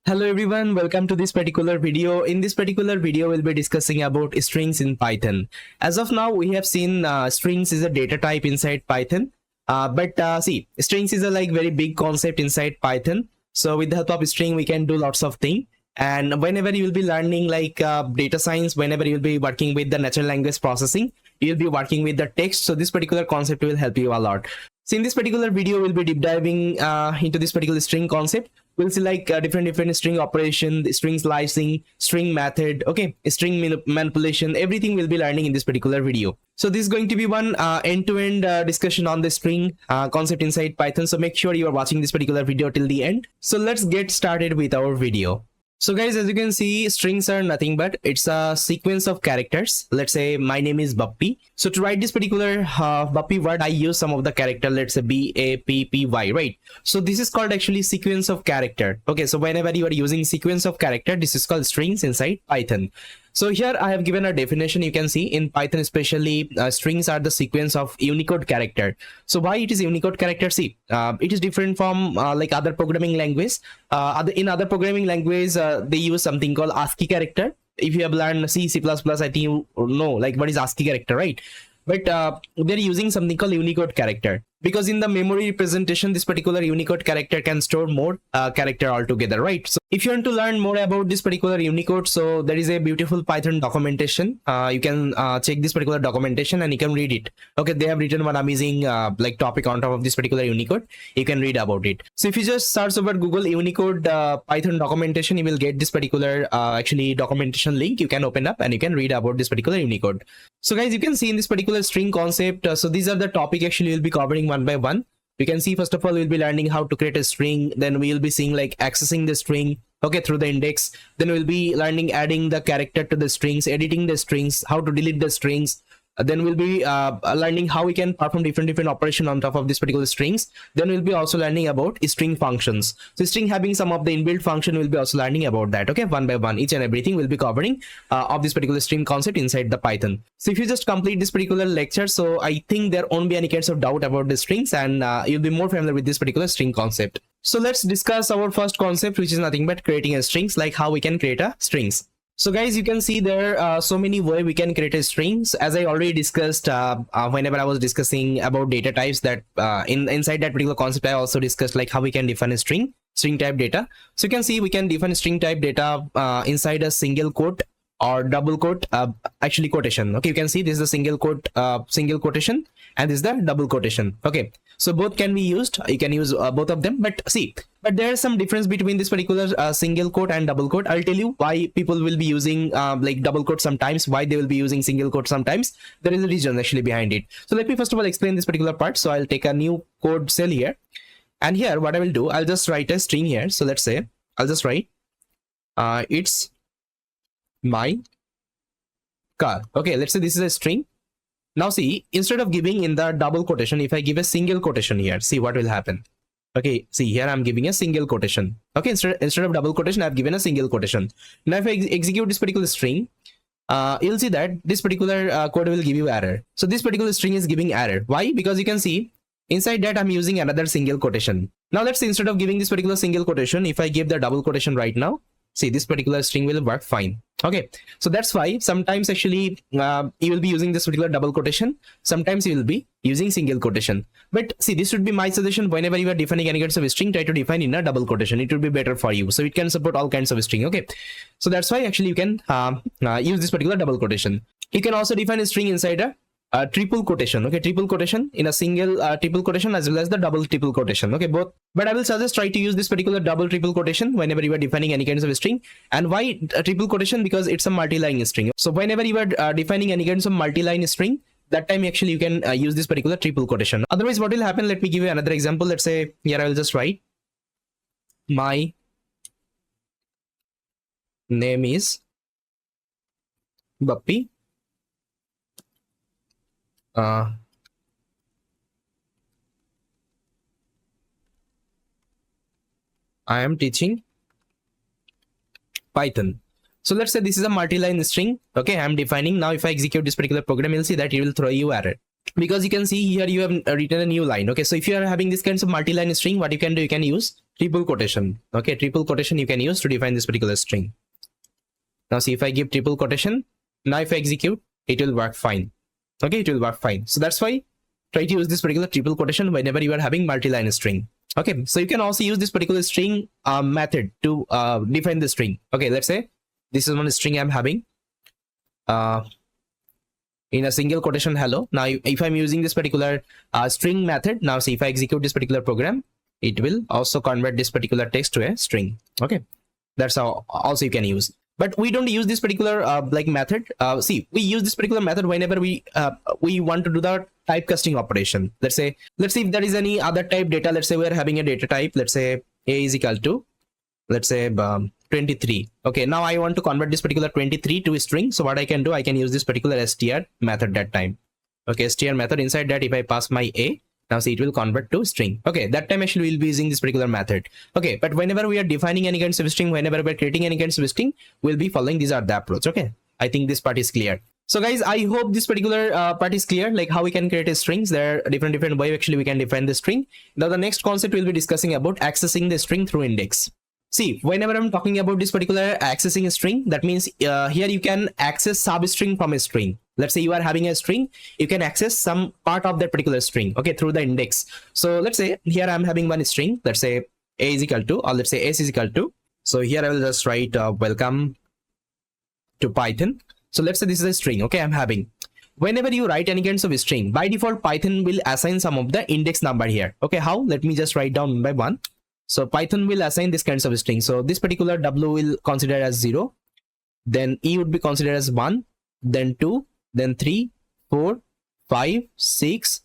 Hello everyone, welcome to this particular video. In this particular video, we'll be discussing about strings in Python. As of now, we have seen strings is a data type inside Python. See, strings is a very big concept inside Python. So with the help of string, we can do lots of things. And whenever you will be learning data science, whenever you'll be working with the natural language processing, you'll be working with the text. So this particular concept will help you a lot. So in this particular video, we'll be deep diving into this particular string concept. We'll see different string operation, string slicing, string method, okay, string manipulation, everything we'll be learning in this particular video. So this is going to be one end-to-end discussion on the string concept inside Python. So make sure you are watching this particular video till the end. So let's get started with our video. So guys, as you can see, strings are nothing but it's a sequence of characters. Let's say my name is Bappy. So to write this particular Bappy word, I use some of the character, let's say B-A-P-P-Y, right? So this is called actually sequence of character. Okay, so whenever you are using sequence of character, this is called strings inside Python. So here I have given a definition. You can see in Python especially strings are the sequence of Unicode character. So why it is Unicode character? See, it is different from other programming language. In other programming language, they use something called ASCII character. If you have learned C, C++, I think you know what is ASCII character, right? But they're using something called Unicode character, because in the memory representation, this particular Unicode character can store more character altogether, right? So if you want to learn more about this particular Unicode, so there is a beautiful Python documentation. You can check this particular documentation and you can read it. Okay, they have written one amazing topic on top of this particular Unicode. You can read about it. So if you just search over Google Unicode Python documentation, you will get this particular actually documentation link. You can open up and you can read about this particular Unicode. So guys, you can see in this particular string concept, so these are the topic actually we'll be covering one by one. You can see, first of all, we'll be learning how to create a string. Then we'll be seeing accessing the string, okay, through the index. Then we'll be learning adding the character to the strings, editing the strings, how to delete the strings. Then we'll be learning how we can perform different operation on top of this particular strings. Then we'll be also learning about string functions. So string having some of the inbuilt function, we'll be also learning about that. Okay, one by one, each and everything we'll be covering of this particular string concept inside the Python. So if you just complete this particular lecture, so I think there won't be any kinds of doubt about the strings, and you'll be more familiar with this particular string concept. So let's discuss our first concept, which is nothing but creating a strings, like how we can create a strings. So guys, you can see there are so many ways we can create a strings. As I already discussed whenever I was discussing about data types, that inside that particular concept, I also discussed how we can define a string type data. So you can see we can define string type data inside a single quote or double quote, actually quotation. Okay, you can see this is a single quote, single quotation, and this is the double quotation. Okay, so both can be used. You can use both of them, but there is some difference between this particular single quote and double quote. I'll tell you why people will be using double quote sometimes, why they will be using single quote sometimes. There is a reason actually behind it. So let me first of all explain this particular part. So I'll take a new code cell here, and here what I will do, I'll just write a string here. So let's say I'll just write it's my car. Okay, let's say this is a string. Now see, instead of giving in the double quotation, if I give a single quotation here, see what will happen. Okay, see here I'm giving a single quotation. Okay, instead of double quotation, I've given a single quotation. Now if I execute this particular string, you'll see that this particular code will give you error. So this particular string is giving error. Why? Because you can see inside that I'm using another single quotation. Now let's say instead of giving this particular single quotation, if I give the double quotation right now, see this particular string will work fine. Okay, so that's why sometimes actually you will be using this particular double quotation, sometimes you will be using single quotation. But see, this should be my suggestion. Whenever you are defining any kinds of string, try to define in a double quotation. It will be better for you, so it can support all kinds of string. Okay, so that's why actually you can use this particular double quotation. You can also define a string inside a triple quotation. Okay, triple quotation in a single triple quotation as well as the double triple quotation. Okay, both. But I will suggest try to use this particular double triple quotation whenever you are defining any kinds of string. And why a triple quotation? Because it's a multi-line string. So whenever you are defining any kinds of multi-line string, that time actually you can use this particular triple quotation. Otherwise, what will happen? Let me give you another example. Let's say here I will just write my name is Bappy. I am teaching Python. So let's say this is a multi-line string. Okay, I'm defining. Now if I execute this particular program, you'll see that it will throw you error. because you can see here you have written a new line. Okay, so if you are having this kinds of multi-line string, what you can do, you can use triple quotation. Okay, triple quotation you can use to define this particular string. Now see, if I give triple quotation, now if I execute, it will work fine. Okay, it will work fine. So that's why try to use this particular triple quotation whenever you are having multi-line string. Okay, so you can also use this particular string method to define the string. Okay, let's say this is one string I'm having in a single quotation hello. Now if I'm using this particular string method, now see, if I execute this particular program, it will also convert this particular text to a string. Okay, that's how also you can use. But we don't use this particular like method. See, we use this particular method whenever we want to do the type casting operation. Let's say if there is any other type data. Let's say we are having a data type. Let's say a is equal to, let's say 23. Okay, now I want to convert this particular 23 to a string. So what I can do, I can use this particular str method that time. Okay, str method, inside that if I pass my a, now see, it will convert to string. Okay, that time actually we'll be using this particular method. Okay, but whenever we are defining any kinds of string, whenever we're creating any kinds of string, we'll be following these are the approach. Okay, I think this part is clear. So guys, I hope this particular part is clear, like how we can create a strings. There are different ways actually we can define the string. Now the next concept we'll be discussing about accessing the string through index. See, whenever I'm talking about this particular accessing a string, that means here you can access substring from a string. Let's say you are having a string, you can access some part of that particular string, okay, through the index. So let's say here I'm having one string, let's say a is equal to, or let's say s is equal to. So here I will just write welcome to Python. So let's say this is a string, okay, I'm having. Whenever you write any kinds of string, by default Python will assign some of the index number here. Okay, how? Let me just write down one by one. So Python will assign this kinds of string. So this particular w will consider as 0, then e would be considered as 1, then 2, then 3, 4, 5, 6,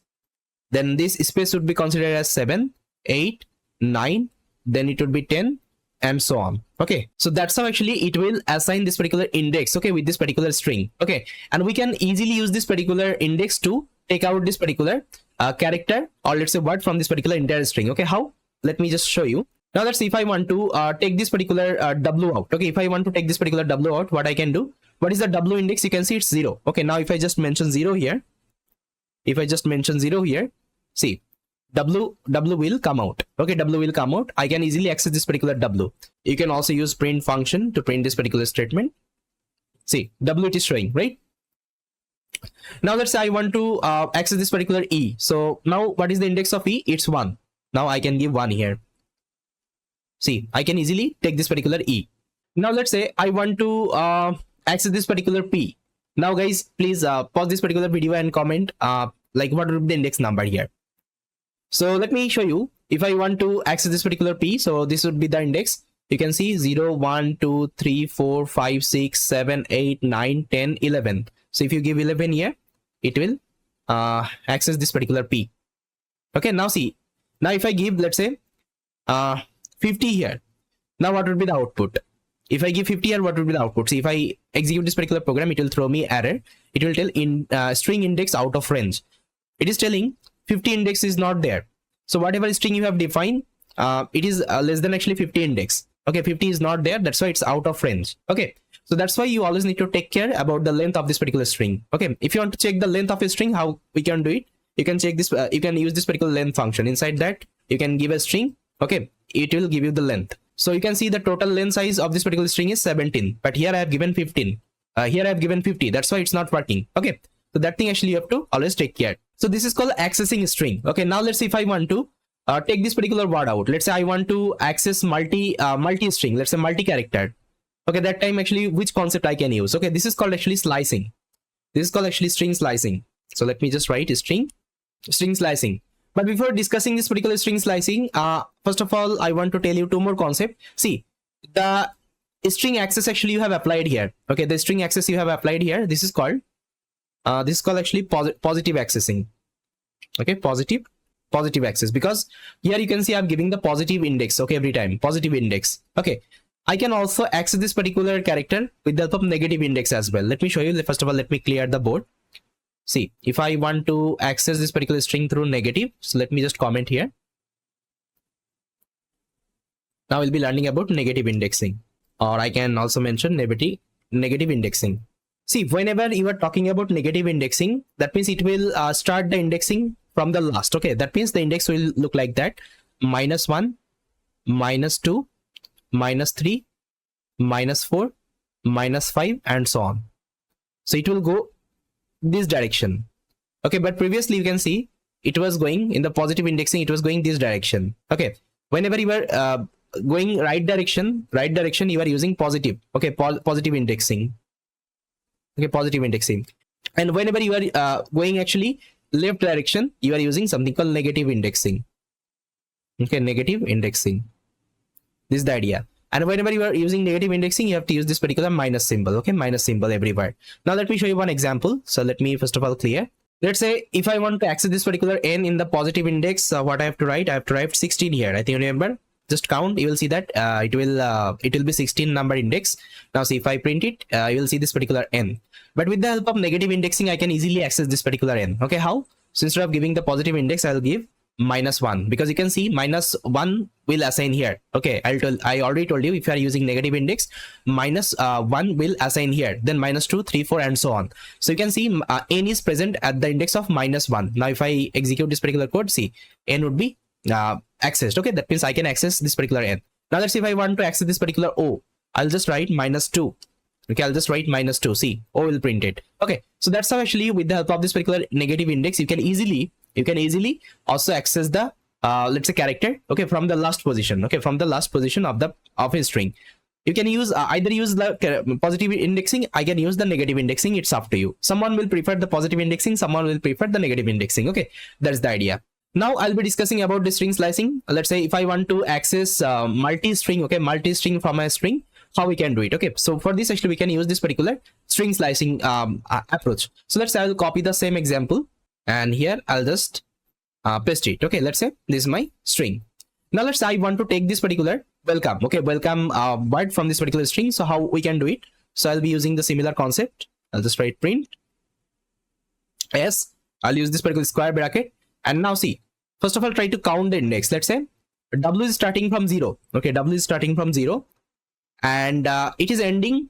then this space would be considered as 7, 8, 9, then it would be 10, and so on. Okay, so that's how actually it will assign this particular index, okay, with this particular string. Okay, and we can easily use this particular index to take out this particular character, or let's say word from this particular entire string. Okay, how? Let me just show you. Now let's see, if I want to take this particular w out. Okay, if I want to take this particular w out, what I can do? What is the w index? You can see it's 0. Okay, now if I just mention 0 here, see, w will come out. Okay, w will come out. I can easily access this particular w. You can also use print function to print this particular statement. See, w it is showing, right? Now let's say I want to access this particular e. So now what is the index of e? It's 1. Now I can give 1 here. See, I can easily take this particular e. Now let's say I want to access this particular p. Now guys, please pause this particular video and comment like what would be the index number here. So let me show you. If I want to access this particular p, so this would be the index. You can see 0, 1, 2, 3, 4, 5, 6, 7, 8, 9, 10, 11. So if you give 11 here, it will access this particular p. Okay, now see. Now if I give, let's say 50 here, now what would be the output? If I give 50 here, what would be the output? See, if I execute this particular program, it will throw me error. It will tell in string index out of range. It is telling 50 index is not there. So whatever string you have defined, it is less than actually 50 index. Okay, 50 is not there. That's why it's out of range. Okay, so that's why you always need to take care about the length of this particular string. Okay, if you want to check the length of a string, how we can do it? You can check this, you can use this particular length function. Inside that, you can give a string. Okay, it will give you the length. So you can see the total length size of this particular string is 17, but here I have given 15. Here I have given 50. That's why it's not working. Okay, so that thing actually you have to always take care. So this is called accessing string. Okay, now let's see if I want to take this particular word out. Let's say I want to access multi string. Let's say multi character. Okay, that time actually which concept I can use? Okay, this is called actually slicing. This is called actually string slicing. So let me just write string slicing. But before discussing this particular string slicing, first of all, I want to tell you two more concepts. See, the string access actually you have applied here. Okay, the string access you have applied here. This is called actually positive accessing. Okay, positive access, because here you can see I'm giving the positive index. Okay, every time positive index. Okay, I can also access this particular character with the help of negative index as well. Let me show you. First of all, let me clear the board. See, if I want to access this particular string through negative, so let me just comment here. Now we'll be learning about negative indexing, or I can also mention negative indexing. See, whenever you are talking about negative indexing, that means it will start the indexing from the last. Okay, that means the index will look like that: -1, -2, -3, -4, -5, and so on. So it will go this direction. Okay, but previously you can see it was going in the positive indexing, it was going this direction. Okay, whenever you were going right direction, you are using positive. Okay, positive indexing. Okay, positive indexing. And whenever you are going actually left direction, you are using something called negative indexing. Okay, negative indexing. This is the idea. And whenever you are using negative indexing, you have to use this particular minus symbol. Okay, minus symbol everywhere. Now let me show you one example. So let me first of all clear. Let's say if I want to access this particular n in the positive index, what I have to write? I have to write 16 here. I think you remember. Just count. You will see that it will be 16 number index. Now see, if I print it, you will see this particular n. But with the help of negative indexing, I can easily access this particular n. Okay, how? So instead of giving the positive index, I'll give -1, because you can see -1 will assign here. Okay, I already told you, if you are using negative index, -1 will assign here, then -2, 3, 4, and so on. So you can see n is present at the index of -1. Now if I execute this particular code, see, n would be accessed. Okay, that means I can access this particular n. Now let's see, if I want to access this particular o, I'll just write -2. Okay, I'll just write -2. See, o will print it. Okay, so that's how actually with the help of this particular negative index, you can easily also access the let's say character, okay, from the last position. Okay, from the last position of a string. You can use either use the positive indexing, I can use the negative indexing. It's up to you. Someone will prefer the positive indexing, someone will prefer the negative indexing. Okay, that's the idea. Now I'll be discussing about the string slicing. Let's say if I want to access multi-string, okay, multi-string from a string, how we can do it. Okay, so for this actually we can use this particular string slicing approach. So let's say I'll copy the same example, and here I'll just paste it. Okay, let's say this is my string. Now let's say I want to take this particular welcome. Okay, welcome word from this particular string. So how we can do it? So I'll be using the similar concept. I'll just write print s. I'll use this particular square bracket, and now see, first of all, try to count the index. Let's say w is starting from 0. Okay, w is starting from 0, and it is ending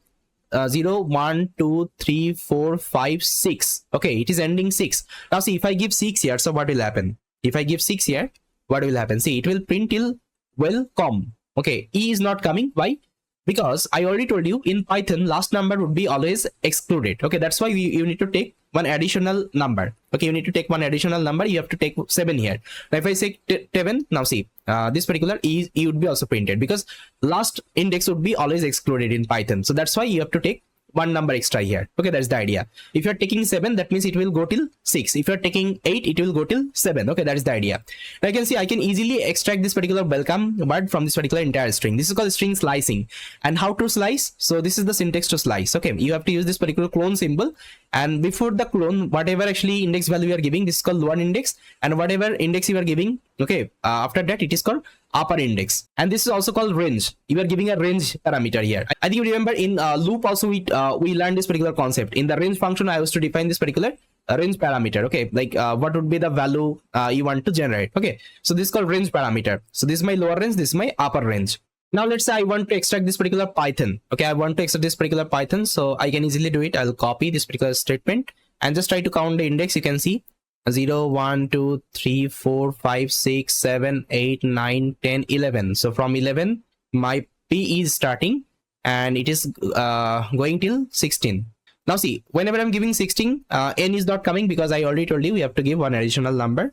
0, 1, 2, 3, 4, 5, 6. Okay, it is ending 6. Now see, if I give 6 here, so what will happen? If I give 6 here, what will happen? See, it will print till welcome. Okay, e is not coming. Why? Because I already told you in Python, last number would be always excluded. Okay, that's why you need to take one additional number. Okay, you need to take one additional number. You have to take 7 here. Now if I say 7, now see, this particular e would be also printed, because last index would be always excluded in Python. So that's why you have to take one number extra here. Okay, that's the idea. If you're taking 7, that means it will go till 6. If you're taking 8, it will go till 7. Okay, that is the idea. Now you can see I can easily extract this particular welcome word from this particular entire string. This is called string slicing. And how to slice? So this is the syntax to slice. Okay, you have to use this particular clone symbol, and before the clone, whatever actually index value you are giving, this is called lower index, and whatever index you are giving, okay, after that it is called upper index, and this is also called range. You are giving a range parameter here. I think you remember in loop also we learned this particular concept. In the range function, I was to define this particular range parameter. Okay, like what would be the value you want to generate. Okay, so this is called range parameter. So this is my lower range, this is my upper range. Now let's say I want to extract this particular Python. Okay, I want to extract this particular Python, so I can easily do it. I'll copy this particular statement and just try to count the index. You can see 0, 1, 2, 3, 4, 5, 6, 7, 8, 9, 10, 11. So from 11, my P is starting, and it is going till 16. Now see, whenever I'm giving 16, n is not coming, because I already told you we have to give one additional number.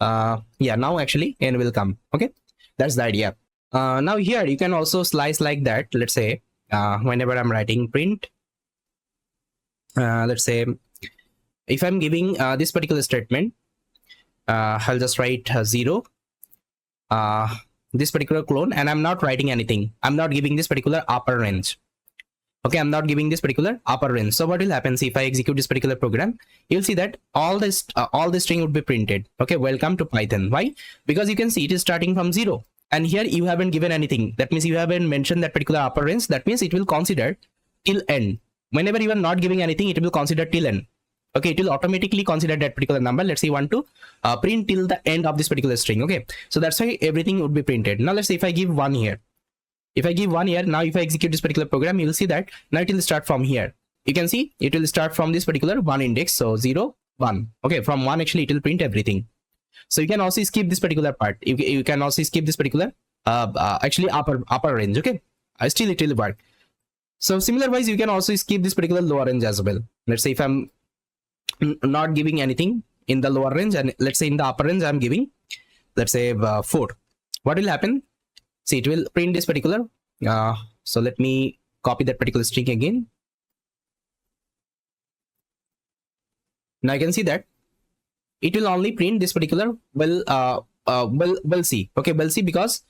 Yeah, now actually n will come. Okay, that's the idea. Now here you can also slice like that. Let's say whenever I'm writing print, let's say if I'm giving this particular statement, I'll just write 0, this particular clone, and I'm not writing anything. I'm not giving this particular upper range. Okay, I'm not giving this particular upper range. So what will happen? See, if I execute this particular program, you'll see that all this string would be printed. Okay, welcome to Python. Why? Because you can see it is starting from 0. And here you haven't given anything. That means you haven't mentioned that particular upper range. That means it will consider till end. Whenever you are not giving anything, it will consider till end. Okay, it will automatically consider that particular number. Let's say you want to print till the end of this particular string. Okay, so that's why everything would be printed. Now let's say if I give 1 here. If I give 1 here, now if I execute this particular program, you will see that now it will start from here. You can see it will start from this particular 1 index. So 0, 1. Okay, from 1 actually it will print everything. So you can also skip this particular part. You can also skip this particular actually upper range. Okay, still it will work. So similar wise, you can also skip this particular lower range as well. Let's say if I'm not giving anything in the lower range, and let's say in the upper range I'm giving, let's say 4. What will happen? See, it will print this particular. So let me copy that particular string again. Now you can see that it will only print this particular C. Okay, C, because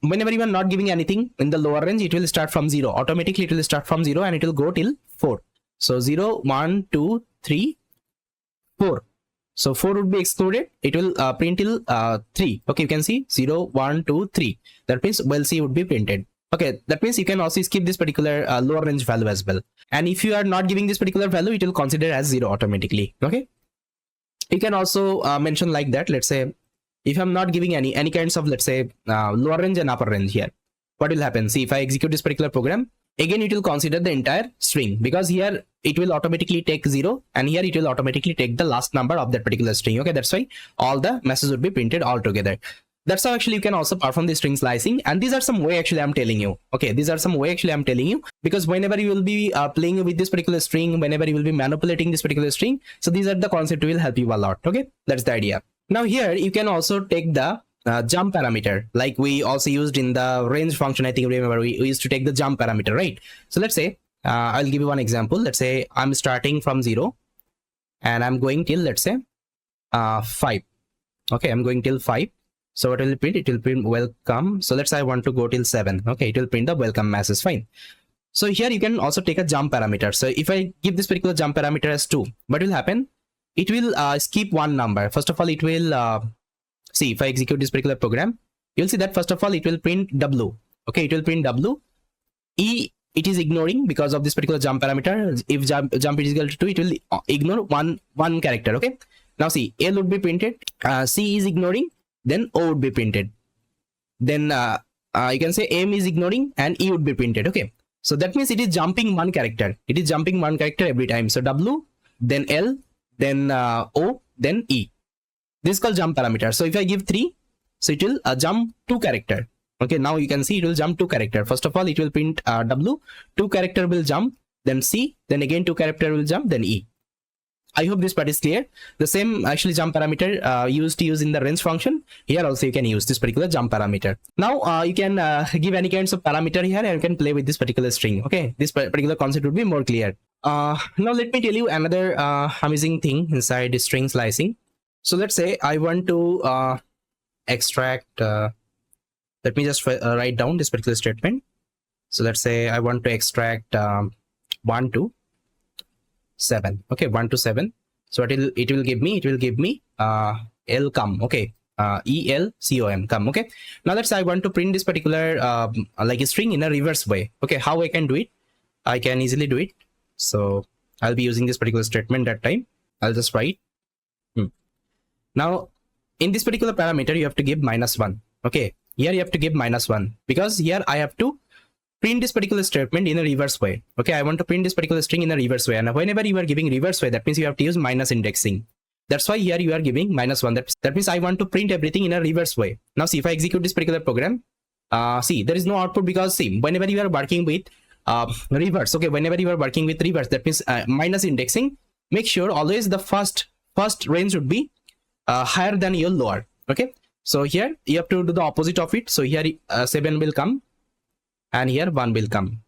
whenever you are not giving anything in the lower range, it will start from 0. Automatically it will start from 0 and it will go till 4. So 0, 1, 2, 3, 4. So 4 would be excluded. It will print till 3. Okay, you can see 0, 1, 2, 3. That means C would be printed. Okay, that means you can also skip this particular lower range value as well. And if you are not giving this particular value, it will consider as 0 automatically. Okay, you can also mention like that. Let's say if I'm not giving any kinds of, let's say, lower range and upper range here, what will happen? See, if I execute this particular program, again it will consider the entire string, because here it will automatically take 0 and here it will automatically take the last number of that particular string. Okay, that's why all the messages would be printed all together. That's how actually you can also perform the string slicing, and these are some way actually I'm telling you. Okay, these are some way actually I'm telling you, because whenever you will be playing with this particular string, whenever you will be manipulating this particular string, so these are the concept will help you a lot. Okay, that's the idea. Now here you can also take the jump parameter, like we also used in the range function. I think, remember, we used to take the jump parameter, right? So let's say I'll give you one example. Let's say I'm starting from 0 and I'm going till, let's say, 5. Okay, I'm going till 5. So what will it print? It will print welcome. So let's say I want to go till 7. Okay, it will print the welcome message. Fine. So here you can also take a jump parameter. So if I give this particular jump parameter as 2, what will happen? It will skip one number. First of all, it will see, if I execute this particular program, you'll see that first of all it will print W. Okay, it will print W. E it is ignoring because of this particular jump parameter. If jump is equal to 2, it will ignore one character. Okay. Now see, L would be printed. C is ignoring. Then O would be printed. Then you can say M is ignoring and E would be printed. Okay. So that means it is jumping one character. It is jumping one character every time. So W, then L, then O, then E. This is called jump parameter. So if I give 3, so it will jump 2 character. Okay. Now you can see it will jump 2 character. First of all, it will print W, 2 character will jump, then C, then again 2 character will jump, then E. I hope this part is clear. The same actually jump parameter used to use in the range function. Here also you can use this particular jump parameter. Now you can give any kinds of parameter here and you can play with this particular string. Okay, this particular concept would be more clear. Now let me tell you another amazing thing inside string slicing. So let's say I want to extract. Let me just write down this particular statement. So let's say I want to extract 1 to 7. Okay, 1 to 7. So it will give me L come. Okay, ELCOM come. Okay, now let's say I want to print this particular like a string in a reverse way. Okay, how I can do it? I can easily do it. So I'll be using this particular statement that time. I'll just write. Now in this particular parameter you have to give -1. Okay, here you have to give -1 because here I have to print this particular statement in a reverse way. Okay, I want to print this particular string in a reverse way, and whenever you are giving reverse way, that means you have to use minus indexing. That's why here you are giving -1. That means I want to print everything in a reverse way. Now see, if I execute this particular program, see, there is no output because see, whenever you are working with reverse, okay, whenever you are working with reverse, that means minus indexing, make sure always the first range would be higher than your lower. Okay, so here you have to do the opposite of it. So here 7 will come and here 1 will come.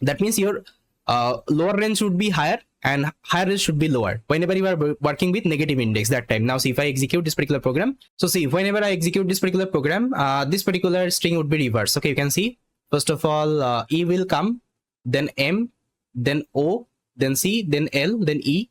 That means your lower range should be higher and higher range should be lower whenever you are working with negative index that time. Now see, if I execute this particular program, so see, whenever I execute this particular program, this particular string would be reversed. Okay, you can see, first of all, E will come, then M, then O, then C, then L, then E.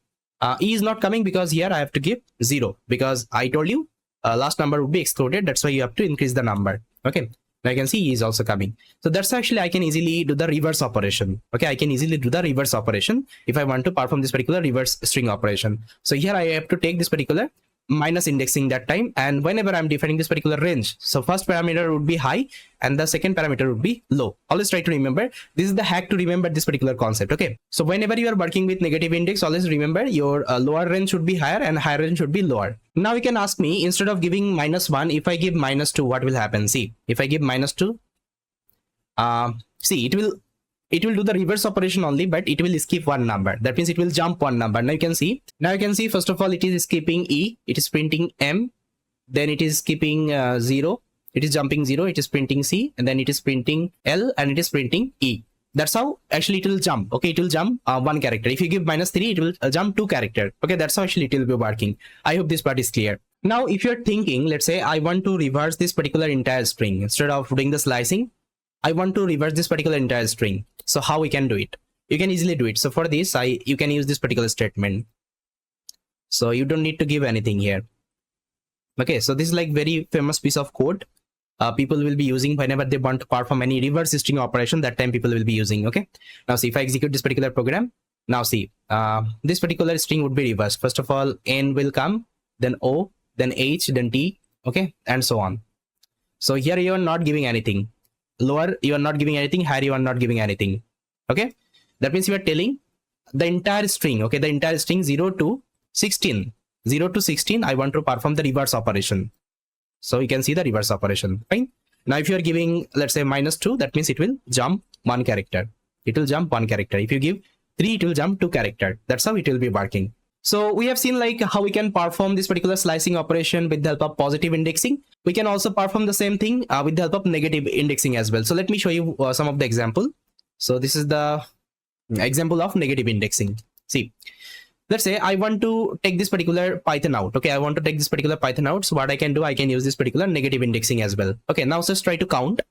E is not coming because here I have to give 0 because I told you last number would be excluded. That's why you have to increase the number. Okay, now you can see E is also coming. So that's actually I can easily do the reverse operation. Okay, I can easily do the reverse operation if I want to perform this particular reverse string operation. So here I have to take this particular minus indexing that time, and whenever I'm defining this particular range, so first parameter would be high and the second parameter would be low. Always try to remember, this is the hack to remember this particular concept. Okay, so whenever you are working with negative index, always remember your lower range should be higher and higher range should be lower. Now you can ask me, instead of giving -1, if I give -2, what will happen? See, if I give -2, see, it will do the reverse operation only, but it will skip one number. That means it will jump one number. Now you can see, first of all, it is skipping E, it is printing M, then it is skipping 0, it is jumping 0, it is printing C, and then it is printing L, and it is printing E. That's how actually it will jump. Okay, it will jump one character. If you give -3, it will jump 2 character. Okay, that's how actually it will be working. I hope this part is clear. Now, if you're thinking, let's say I want to reverse this particular entire string, instead of doing the slicing, I want to reverse this particular entire string. So how we can do it? You can easily do it. So for this, you can use this particular statement. So you don't need to give anything here. Okay, so this is like very famous piece of code. People will be using whenever they want to perform any reverse string operation. That time people will be using. Okay. Now see, if I execute this particular program, now see, this particular string would be reversed. First of all, N will come, then O, then H, then T. Okay, and so on. So here you are not giving anything. Lower you are not giving anything, higher you are not giving anything. Okay, that means you are telling the entire string. Okay, the entire string 0 to 16, I want to perform the reverse operation. So you can see the reverse operation. Fine. Now if you are giving, let's say -2, that means it will jump one character. It will jump one character. If you give 3, it will jump 2 character. That's how it will be working. So we have seen like how we can perform this particular slicing operation with the help of positive indexing. We can also perform the same thing with the help of negative indexing as well. So let me show you some of the example. So this is the example of negative indexing. See, let's say I want to take this particular Python out. Okay, I want to take this particular Python out. So what I can do, I can use this particular negative indexing as well. Okay, now just try to count.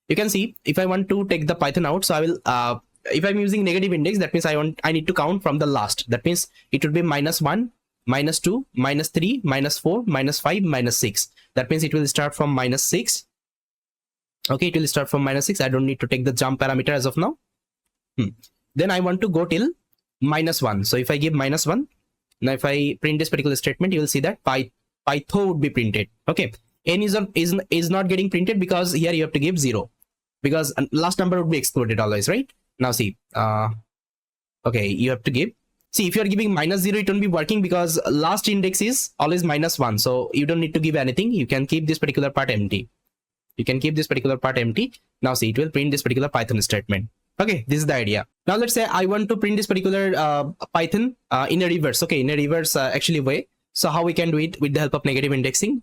You can see if I want to take the Python out, so I will if I'm using negative index, that means I need to count from the last. That means it would be -1, -2, -3, -4, -5, -6. That means it will start from -6. Okay, it will start from -6. I don't need to take the jump parameter as of now. Then I want to go till -1. So if I give -1, now if I print this particular statement, you will see that Python would be printed. Okay, N is not getting printed because here you have to give 0, because last number would be excluded always, right? Now see, okay, you have to give. See, if you are giving -0, it won't be working because last index is always -1. So you don't need to give anything. You can keep this particular part empty. You can keep this particular part empty. Now see, it will print this particular Python statement. Okay, this is the idea. Now let's say I want to print this particular Python in a reverse. Okay, in a reverse actually way. So how we can do it with the help of negative indexing?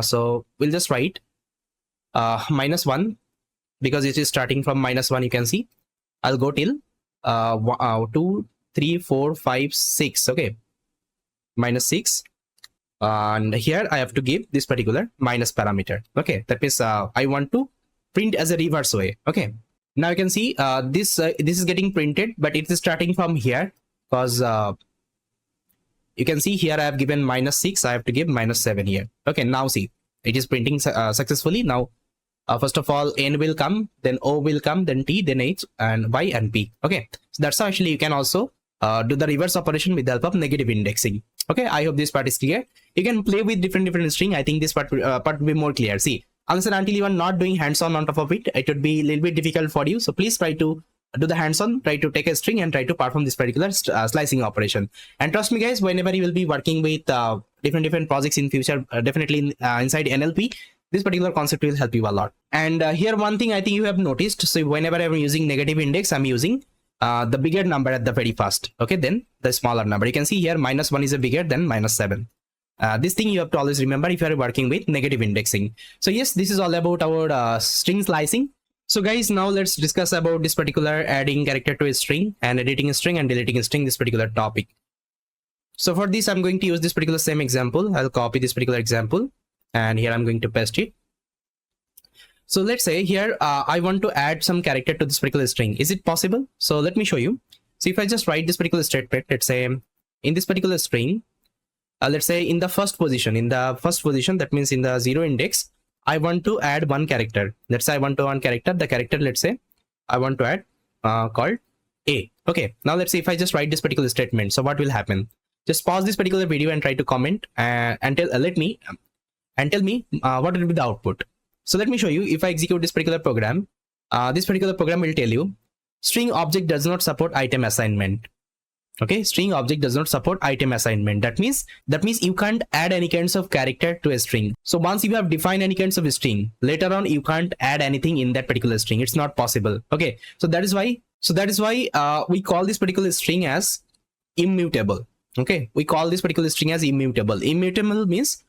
So we'll just write -1, because it is starting from -1. You can see I'll go till 2, 3, 4, 5, 6. Okay, -6, and here I have to give this particular minus parameter. Okay, that means I want to print as a reverse way. Okay, now you can see this is getting printed, but it is starting from here, because you can see here I have given -6. I have to give -7 here. Okay, now see, it is printing successfully. Now first of all, N will come, then O will come, then T, then H, and Y, and P. Okay, so that's how actually you can also do the reverse operation with the help of negative indexing. Okay, I hope this part is clear. You can play with different string. I think this part will be more clear. See, unless and until you are not doing hands-on on top of it, it would be a little bit difficult for you. So please try to do the hands-on, try to take a string and try to perform this particular slicing operation. And trust me guys, whenever you will be working with different projects in future, definitely inside NLP, this particular concept will help you a lot. And here one thing I think you have noticed, so whenever I'm using negative index, I'm using the bigger number at the very first. Okay, then the smaller number. You can see here -1 is a bigger than -7. This thing you have to always remember if you are working with negative indexing. So yes, this is all about our string slicing. So guys, now let's discuss about this particular adding character to a string and editing a string and deleting a string, this particular topic. So for this, I'm going to use this particular same example. I'll copy this particular example, and here I'm going to paste it. So let's say here I want to add some character to this particular string. Is it possible? So let me show you. So if I just write this particular statement, let's say in this particular string, let's say in the first position, that means in the 0 index, I want to add one character. Let's say I want to one character. The character, let's say I want to add called A. Okay, now let's say if I just write this particular statement, so what will happen? Just pause this particular video and try to comment and tell me what will be the output. So let me show you. If I execute this particular program will tell you string object does not support item assignment. Okay, string object does not support item assignment. That means you can't add any kinds of character to a string. So once you have defined any kinds of string, later on you can't add anything in that particular string. It's not possible. Okay, so that is why we call this particular string as immutable. Okay, we call this particular string as immutable. Immutable means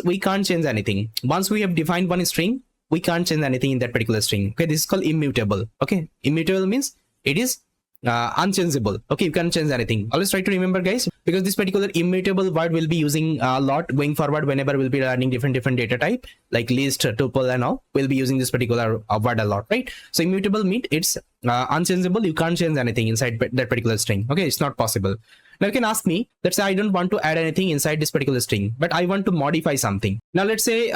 we can't change anything. Once we have defined one string, we can't change anything in that particular string. Okay, this is called immutable. Okay, immutable means it is unchangeable. Okay, you can't change anything. Always try to remember, guys, because this particular immutable word will be using a lot going forward. Whenever we'll be learning different data type like list, tuple and all, we'll be using this particular word a lot, right? So immutable means it's unchangeable. You can't change anything inside that particular string. Okay, it's not possible. Now you can ask me, let's say I don't want to add anything inside this particular string, but I want to modify something. Now let's say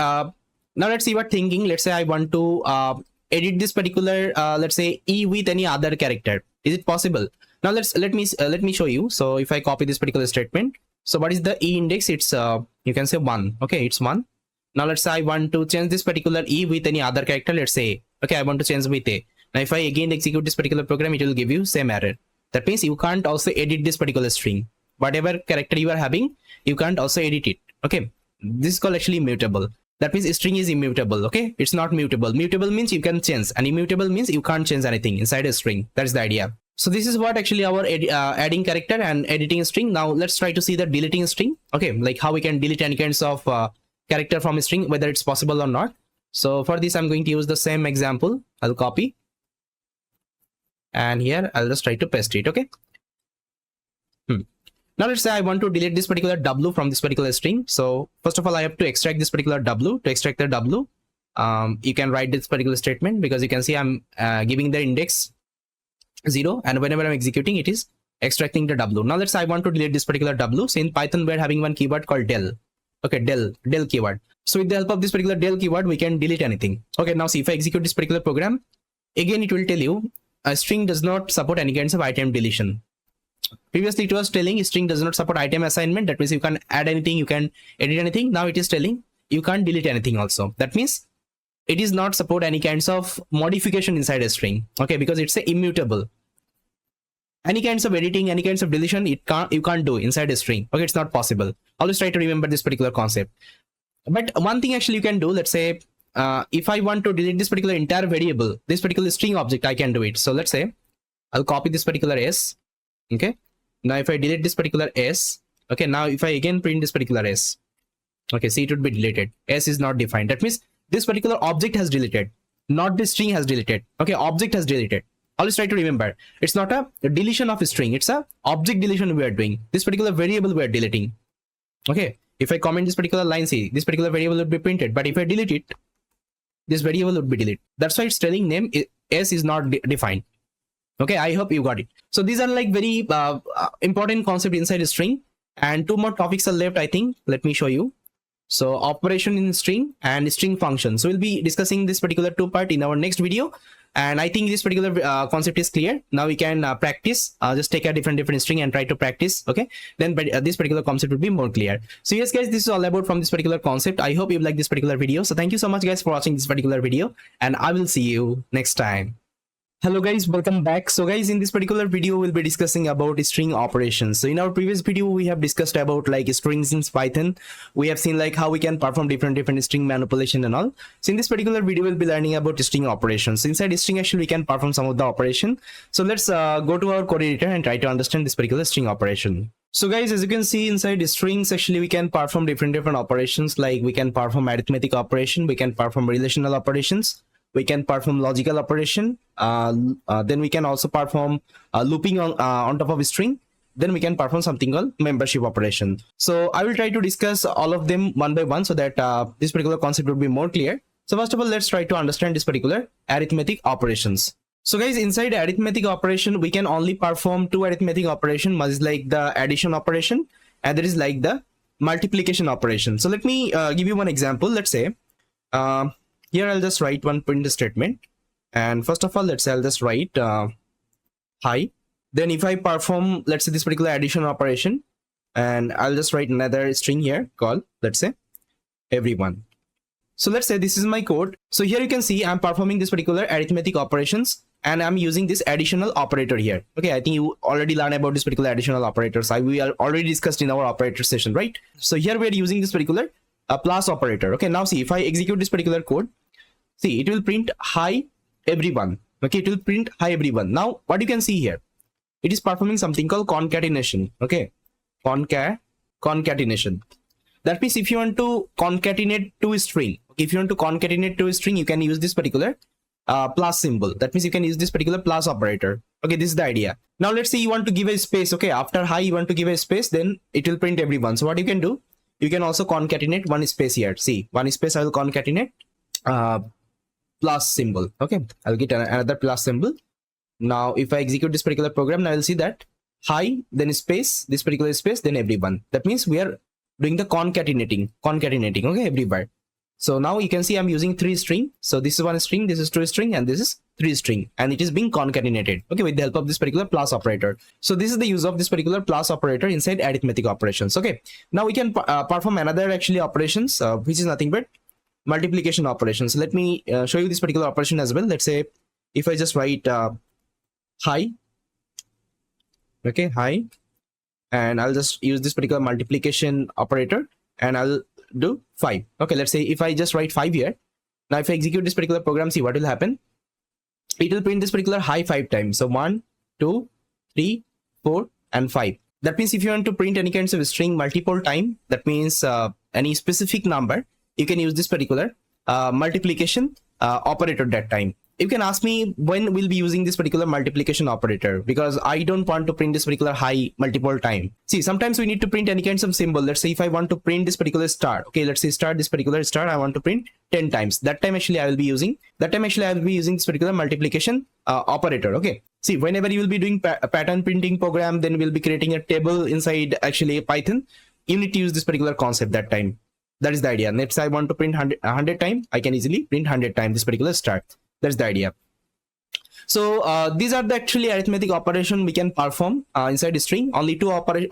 let's see what thinking. Let's say I want to edit this particular let's say E with any other character. Is it possible? Now let me show you. So if I copy this particular statement, so what is the E index? It's you can say 1. Okay, it's 1. Now let's say I want to change this particular E with any other character. Let's say, okay, I want to change with A. Now if I again execute this particular program, it will give you same error. That means you can't also edit this particular string. Whatever character you are having, you can't also edit it. Okay, this is called actually immutable. That means string is immutable. Okay, it's not mutable. Mutable means you can change, and immutable means you can't change anything inside a string. That is the idea. So this is what actually our adding character and editing a string. Now let's try to see the deleting a string. Okay, like how we can delete any kinds of character from a string, whether it's possible or not. So for this, I'm going to use the same example. I'll copy, and here I'll just try to paste it. Okay. Now let's say I want to delete this particular W from this particular string. So first of all, I have to extract this particular W. To extract the W, you can write this particular statement, because you can see I'm giving the index 0, and whenever I'm executing, it is extracting the W. Now let's say I want to delete this particular W. So in Python, we're having one keyword called del. Okay, del keyword. So with the help of this particular del keyword, we can delete anything. Okay, now see, if I execute this particular program, again it will tell you a string does not support any kinds of item deletion. Previously it was telling string does not support item assignment. That means you can add anything, you can edit anything. Now it is telling you can't delete anything also. That means it is not support any kinds of modification inside a string. Okay, because it's a immutable. Any kinds of editing, any kinds of deletion, you can't do inside a string. Okay, it's not possible. Always try to remember this particular concept. But one thing actually you can do, let's say if I want to delete this particular entire variable, this particular string object, I can do it. So let's say I'll copy this particular S. Okay, now if I delete this particular S, okay, now if I again print this particular S, okay, see, it would be deleted. S is not defined. That means this particular object has deleted, not the string has deleted. Okay, object has deleted. Always try to remember, it's not a deletion of a string, it's a object deletion we are doing. This particular variable we are deleting. Okay, if I comment this particular line, see, this particular variable would be printed, but if I delete it, this variable would be deleted. That's why it's telling name S is not defined. Okay, I hope you got it. So these are like very important concept inside a string, and 2 more topics are left, I think. Let me show you. So operation in string and string function. So we'll be discussing this particular 2 part in our next video, and I think this particular concept is clear. Now we can practice. Just take a different string and try to practice. Okay, then this particular concept will be more clear. So yes, guys, this is all about from this particular concept. I hope you like this particular video. So thank you so much, guys, for watching this particular video, and I will see you next time. Hello guys, welcome back. So guys, in this particular video we'll be discussing about string operations. So in our previous video we have discussed about like strings in Python. We have seen like how we can perform different string manipulation and all. So in this particular video we'll be learning about string operations. So inside string actually we can perform some of the operation. So let's go to our code editor and try to understand this particular string operation. So guys, as you can see, inside strings actually we can perform different operations. Like we can perform arithmetic operation, we can perform relational operations, we can perform logical operation, then we can also perform looping on top of a string, then we can perform something called membership operation. So I will try to discuss all of them one by one so that this particular concept will be more clear. So first of all, let's try to understand this particular arithmetic operations. So guys, inside arithmetic operation we can only perform 2 arithmetic operation. One is like the addition operation, and there is like the multiplication operation. So let me give you one example. Let's say here I'll just write one print statement, and first of all, let's say I'll just write hi. Then if I perform, let's say, this particular addition operation, and I'll just write another string here called, let's say, everyone. So let's say this is my code. So here you can see I'm performing this particular arithmetic operations, and I'm using this additional operator here. Okay, I think you already learned about this particular additional operators. We are already discussed in our operator session, right? So here we are using this particular plus operator. Okay, now see, if I execute this particular code, see, it will print hi everyone. Okay, it will print hi everyone. Now what you can see here, it is performing something called concatenation. Okay, concatenation. That means if you want to concatenate to a string, if you want to concatenate to a string, you can use this particular plus symbol. That means you can use this particular plus operator. Okay, this is the idea. Now let's say you want to give a space. Okay, after hi you want to give a space, then it will print everyone. So what you can do, you can also concatenate one space here. See, one space I will concatenate plus symbol. Okay, I'll get another plus symbol. Now if I execute this particular program, now I'll see that hi, then space, this particular space, then everyone. That means we are doing the concatenating, okay, everywhere. So now you can see I'm using 3 string. So this is 1 string, this is 2 string, and this is 3 string, and it is being concatenated, okay, with the help of this particular plus operator. So this is the use of this particular plus operator inside arithmetic operations. Okay, now we can perform another actually operations, which is nothing but multiplication operations. Let me show you this particular operation as well. Let's say if I just write hi, okay, hi, and I'll just use this particular multiplication operator, and I'll do 5. Okay, let's say if I just write 5 here. Now if I execute this particular program, see what will happen. It will print this particular hi 5 times. So 1, 2, 3, 4, and 5. That means if you want to print any kinds of string multiple time, that means any specific number, you can use this particular multiplication operator that time. You can ask me when we'll be using this particular multiplication operator, because I don't want to print this particular hi multiple time. See, sometimes we need to print any kinds of symbol. Let's say if I want to print this particular star, okay, let's say star, this particular star I want to print 10 times. That time actually I will be using this particular multiplication operator. Okay, see, whenever you will be doing a pattern printing program, then we'll be creating a table inside actually Python. You need to use this particular concept that time. That is the idea. Let's say I want to print 100 times, I can easily print 100 times this particular star. That's the idea. So these are the actually arithmetic operation we can perform inside a string. Only two only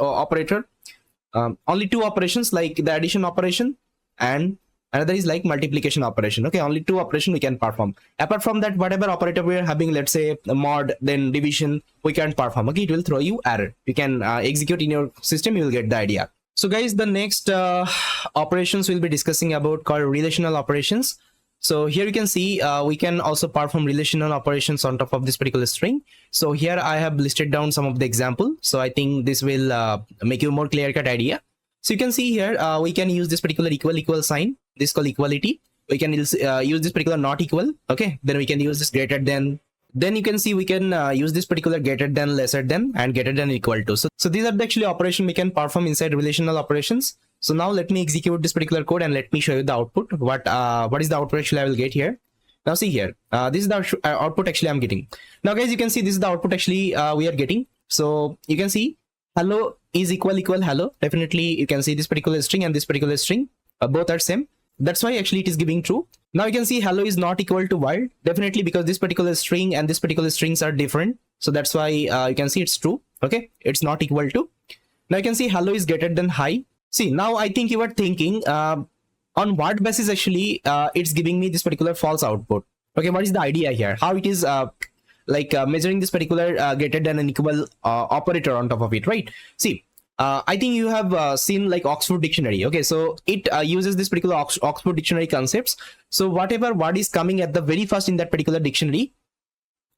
two operations, like the addition operation, and another is like multiplication operation. Okay, only 2 operations we can perform. Apart from that, whatever operator we are having, let's say mod, then division, we can't perform. Okay, it will throw you error. You can execute in your system, you will get the idea. So guys, the next operations we'll be discussing about called relational operations. So here you can see we can also perform relational operations on top of this particular string. So here I have listed down some of the example. So I think this will make you a more clear-cut idea. So you can see here we can use this particular equal sign. This is called equality. We can use this particular not equal. Okay, then we can use this greater than. Then you can see we can use this particular greater than, lesser than, and greater than, equal to. So these are the actually operation we can perform inside relational operations. So now let me execute this particular code and let me show you the output. What is the output actually I will get here. Now see here, this is the output actually I'm getting. Now guys, you can see this is the output actually we are getting. So you can see hello is equal hello. Definitely you can see this particular string and this particular string both are same. That's why actually it is giving true. Now you can see hello is not equal to world. Definitely because this particular string and this particular strings are different. So that's why you can see it's true. Okay, it's not equal to. Now you can see hello is greater than hi. See, now I think you are thinking on what basis actually it's giving me this particular false output. Okay, what is the idea here? How it is measuring this particular greater than and equal operator on top of it, right? See, I think you have seen like Oxford Dictionary. Okay, so it uses this particular Oxford Dictionary concepts. So whatever word is coming at the very first in that particular dictionary,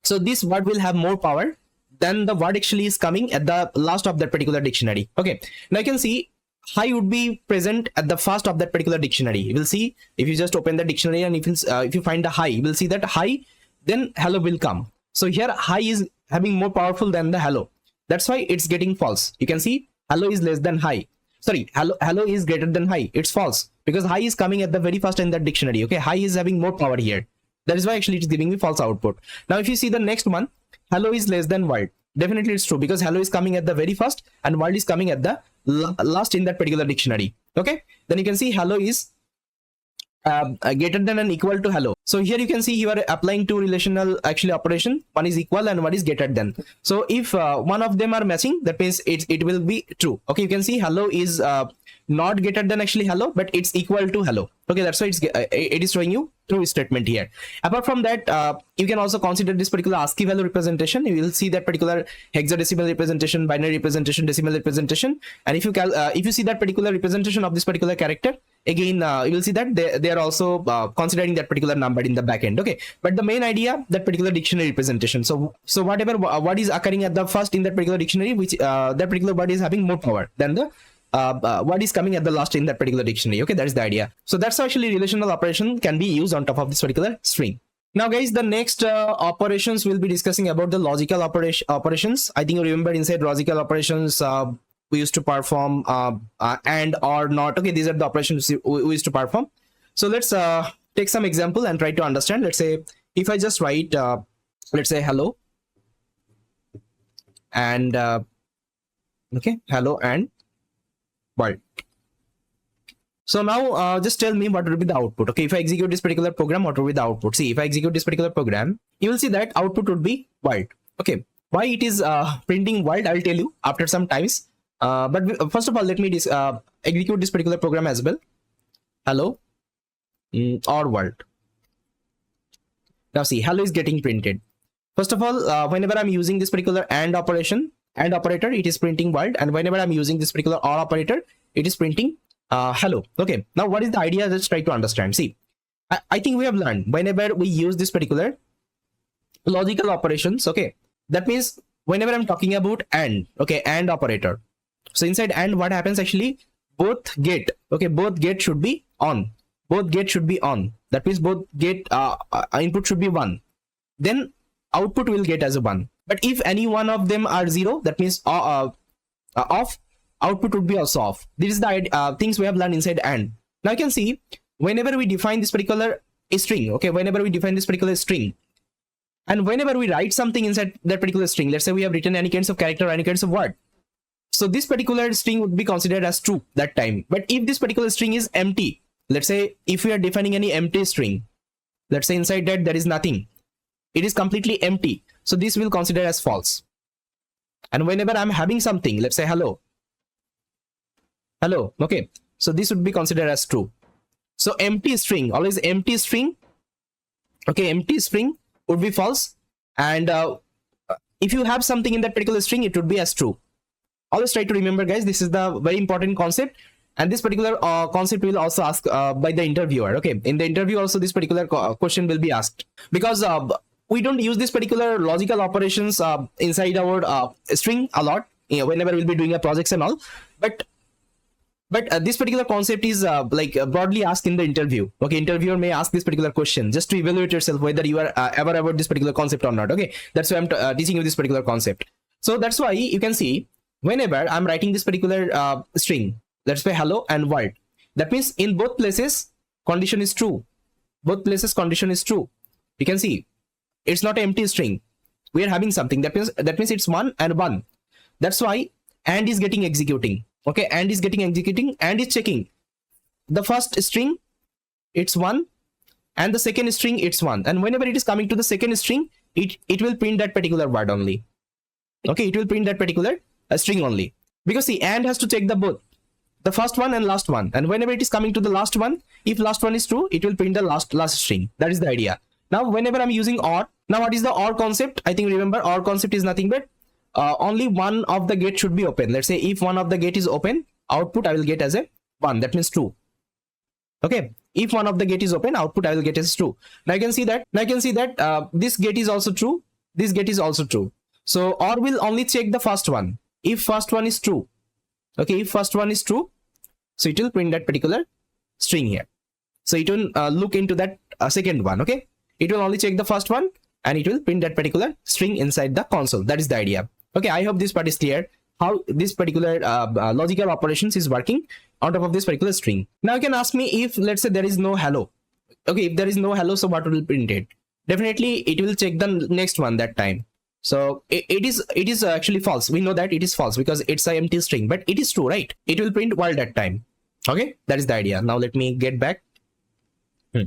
so this word will have more power than the word actually is coming at the last of that particular dictionary. Okay, now you can see hi would be present at the first of that particular dictionary. You will see if you just open the dictionary and if you find the hi, you will see that hi, then hello will come. So here hi is having more powerful than the hello. That's why it's getting false. You can see hello is less than hi. Sorry, hello is greater than hi. It's false because hi is coming at the very first in that dictionary. Okay, hi is having more power here. That is why actually it's giving me false output. Now if you see the next one, hello is less than world. Definitely it's true because hello is coming at the very first and world is coming at the last in that particular dictionary. Okay, then you can see hello is greater than and equal to hello. So here you can see you are applying two relational actually operation. One is equal and one is greater than. So if one of them are matching, that means it will be true. Okay, you can see hello is not greater than actually hello, but it's equal to hello. Okay, that's why it is showing you true statement here. Apart from that, you can also consider this particular ASCII value representation. You will see that particular hexadecimal representation, binary representation, decimal representation, and if you see that particular representation of this particular character, again you will see that they are also considering that particular number in the backend. Okay, but the main idea, that particular dictionary representation. So whatever what is occurring at the first in that particular dictionary, which that particular word is having more power than the what is coming at the last in that particular dictionary. Okay, that is the idea. So that's how actually relational operation can be used on top of this particular string. Now guys, the next operations we'll be discussing about the logical operations. I think you remember inside logical operations we used to perform and or not. Okay, these are the operations we used to perform. So let's take some example and try to understand. Let's say if I just write let's say hello and okay, hello and world. So now just tell me what will be the output. Okay, if I execute this particular program, what will be the output? See, if I execute this particular program, you will see that output would be world. Okay, why it is printing world, I'll tell you after some times. But first of all, let me execute this particular program as well. Hello or world. Now see, hello is getting printed. First of all, whenever I'm using this particular AND operation, AND operator, it is printing world, and whenever I'm using this particular OR operator, it is printing hello. Okay, now what is the idea? Let's try to understand. See, I think we have learned whenever we use this particular logical operations, okay, that means whenever I'm talking about AND, okay, AND operator, so inside AND what happens actually, both gate, okay, both gate should be on, both gate should be on. That means both gate input should be 1, then output will get as a 1. But if any one of them are 0, that means off, output would be also off. This is the things we have learned inside AND. Now you can see whenever we define this particular string, okay, whenever we define this particular string, and whenever we write something inside that particular string, let's say we have written any kinds of character or any kinds of word, so this particular string would be considered as true that time. But if this particular string is empty, let's say if we are defining any empty string, let's say inside that there is nothing, it is completely empty, so this will consider as false. And whenever I'm having something, let's say hello, okay, so this would be considered as true. So empty string, always empty string, okay, empty string would be false, and if you have something in that particular string, it would be as true. Always try to remember, guys, this is the very important concept, and this particular concept will also ask by the interviewer. Okay, in the interview also this particular question will be asked, because we don't use this particular logical operations inside our string a lot, you know, whenever we'll be doing a projects and all, but this particular concept is broadly asked in the interview. Okay, interviewer may ask this particular question just to evaluate yourself whether you are ever about this particular concept or not. Okay, that's why I'm teaching you this particular concept. So that's why you can see whenever I'm writing this particular string, let's say hello and world, that means in both places condition is true. Both places condition is true. You can see it's not an empty string. We are having something that means it's 1 and 1. That's why AND is getting executing. Okay, AND is getting executing and is checking the first string, it's 1, and the second string, it's 1, and whenever it is coming to the second string, it will print that particular word only. Okay, it will print that particular string only, because see, AND has to check the both, the first one and last one, and whenever it is coming to the last one, if last one is true, it will print the last string. That is the idea. Now whenever I'm using OR, now what is the OR concept? I think remember OR concept is nothing but only one of the gate should be open. Let's say if one of the gate is open, output I will get as a 1, that means true. Okay, if one of the gate is open, output I will get as true. Now I can see that this gate is also true, this gate is also true. So OR will only check the first one. If first one is true, okay, if first one is true, so it will print that particular string here. So it will look into that second one. Okay, it will only check the first one and it will print that particular string inside the console. That is the idea. Okay, I hope this part is clear, how this particular logical operations is working on top of this particular string. Now you can ask me, if let's say there is no hello, okay, if there is no hello, so what will print it? Definitely it will check the next one that time. So it is actually false. We know that it is false because it's an empty string, but it is true, right? It will print world that time. Okay, that is the idea. Now let me get back. Hmm.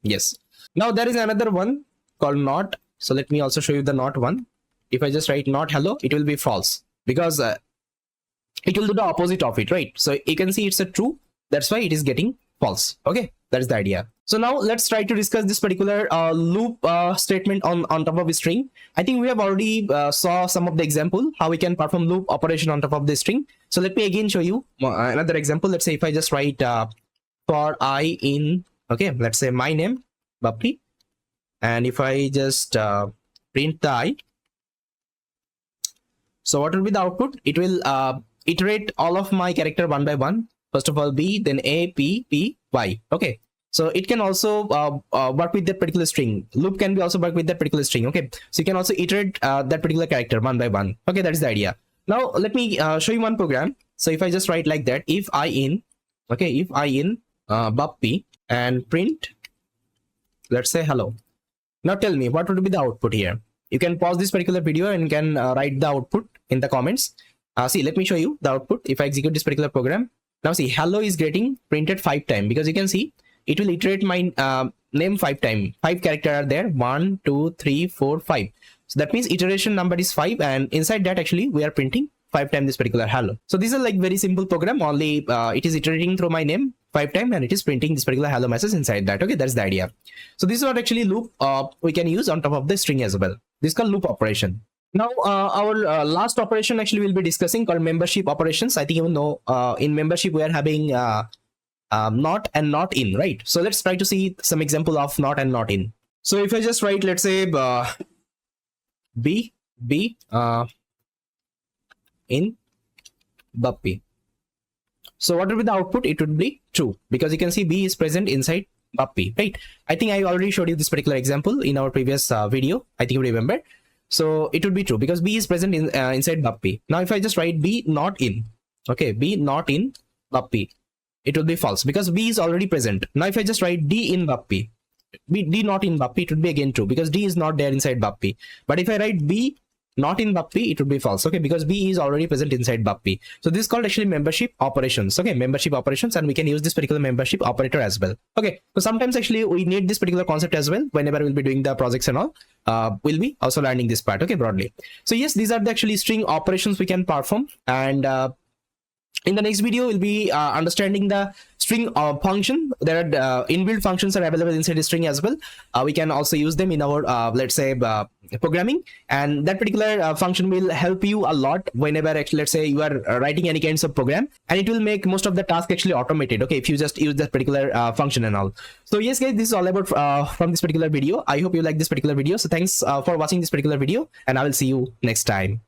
Yes. Now there is another one called not. So let me also show you the not one. If I just write not hello, it will be false because it will do the opposite of it, right? So you can see it's a true. That's why it is getting false. Okay, that is the idea. So now let's try to discuss this particular loop statement on top of a string. I think we have already saw some of the example how we can perform loop operation on top of the string. So let me again show you another example. Let's say if I just write for I in, okay, let's say my name Bappi, and if I just print the I, so what will be the output? It will iterate all of my character one by one. First of all B, then A, P, P, Y. Okay, so it can also work with that particular string. Loop can be also work with that particular string. Okay, so you can also iterate that particular character one by one. Okay, that is the idea. Now let me show you one program. So if I just write like that, if I in, okay, if I in Bappi and print, let's say hello. Now tell me what would be the output here. You can pause this particular video and can write the output in the comments. See, let me show you the output. If I execute this particular program, now see, hello is getting printed 5 times because you can see it will iterate my name 5 times. 5 characters are there, 1, 2, 3, 4, 5. So that means iteration number is 5, and inside that actually we are printing 5 times this particular hello. So this is like very simple program. Only it is iterating through my name 5 times and it is printing this particular hello message inside that. Okay, that's the idea. So this is what actually loop we can use on top of the string as well. This is called loop operation. Now our last operation actually we'll be discussing called membership operations. I think you know in membership we are having not and not in, right? So let's try to see some example of not and not in. So if I just write, let's say B in Bappi. So what would be the output? It would be true because you can see B is present inside Bappi, right? I think I already showed you this particular example in our previous video. I think you remember. So it would be true because B is present in inside Bappi. Now if I just write B not in, okay, B not in Bappi, it will be false because B is already present. Now if I just write D in Bappi, D not in Bappi, it would be again true because D is not there inside Bappi. But if I write B not in Bappi, it would be false, okay, because B is already present inside Bappi. So this is called actually membership operations, okay, membership operations, and we can use this particular membership operator as well. Okay, so sometimes actually we need this particular concept as well whenever we'll be doing the projects and all. We'll be also learning this part, okay, broadly. So yes, these are the actually string operations we can perform, and in the next video we'll be understanding the string function. There are inbuilt functions are available inside the string as well. We can also use them in our let's say programming, and that particular function will help you a lot whenever actually, let's say you are writing any kinds of program, and it will make most of the task actually automated, okay, if you just use that particular function and all. So yes guys, this is all about from this particular video. I hope you like this particular video. So thanks for watching this particular video, and I will see you next time.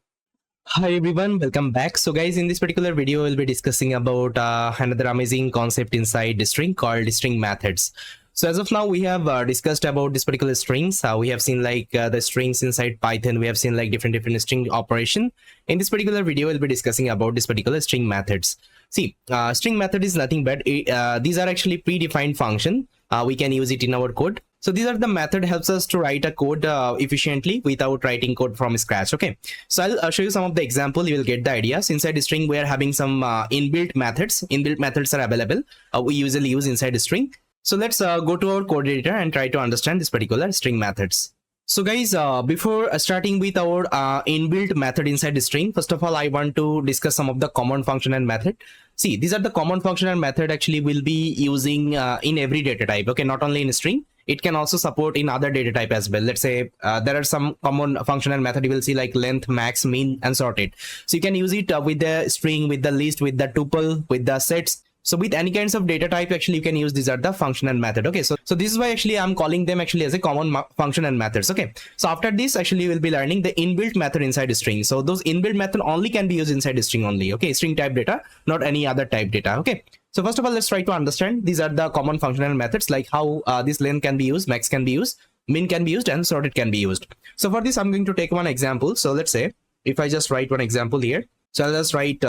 Hi everyone, welcome back. So guys, in this particular video we'll be discussing about another amazing concept inside the string called string methods. So as of now we have discussed about this particular strings. We have seen like the strings inside Python. We have seen like different string operation. In this particular video we'll be discussing about this particular string methods. See, string method is nothing but these are actually predefined function. We can use it in our code. So these are the method helps us to write a code efficiently without writing code from scratch. Okay, so I'll show you some of the example. You will get the ideas. Inside the string we are having some inbuilt methods. Inbuilt methods are available. We usually use inside the string. So let's go to our code editor and try to understand this particular string methods. So guys, before starting with our inbuilt method inside the string, first of all, I want to discuss some of the common function and method. See, these are the common function and method actually we'll be using in every data type. Okay, not only in string, it can also support in other data type as well. Let's say there are some common function and method you will see like length, max, min, and sorted. So you can use it with the string, with the list, with the tuple, with the sets. So with any kinds of data type, actually you can use these are the function and method. Okay, so this is why actually I'm calling them actually as a common function and methods. Okay, so after this actually we'll be learning the inbuilt method inside the string. So those inbuilt method only can be used inside the string only. Okay, string type data, not any other type data. Okay, so first of all, let's try to understand these are the common functional methods, like how this length can be used, max can be used, min can be used, and sorted can be used. So for this I'm going to take one example. So let's say if I just write one example here, so I'll just write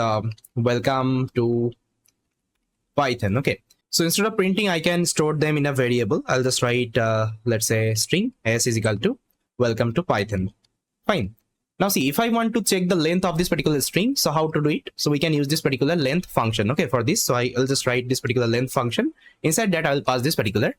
welcome to Python. Okay, so instead of printing I can store them in a variable. I'll just write let's say string s is equal to welcome to Python. Fine. Now see, if I want to check the length of this particular string, so how to do it? So we can use this particular length function. Okay, for this, so I'll just write this particular length function. Inside that, I'll pass this particular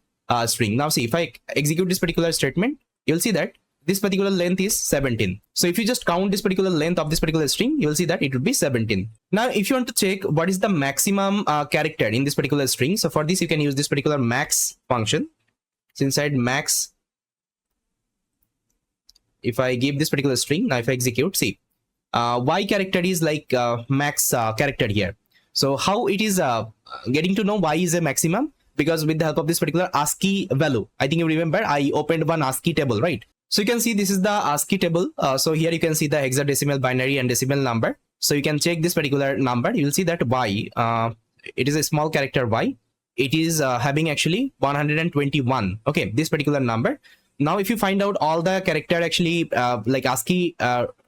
string. Now see, if I execute this particular statement, you'll see that this particular length is 17. So if you just count this particular length of this particular string, you'll see that it would be 17. Now, if you want to check what is the maximum character in this particular string, so for this, you can use this particular max function. So inside max, if I give this particular string, now if I execute, see, y character is like max character here. So how it is getting to know y is a maximum? Because with the help of this particular ASCII value, I think you remember I opened one ASCII table, right? So you can see this is the ASCII table. So here you can see the hexadecimal, binary and decimal number. So you can check this particular number. You will see that y, it is a small character y. It is having actually 121. Okay, this particular number. Now, if you find out all the character actually like ASCII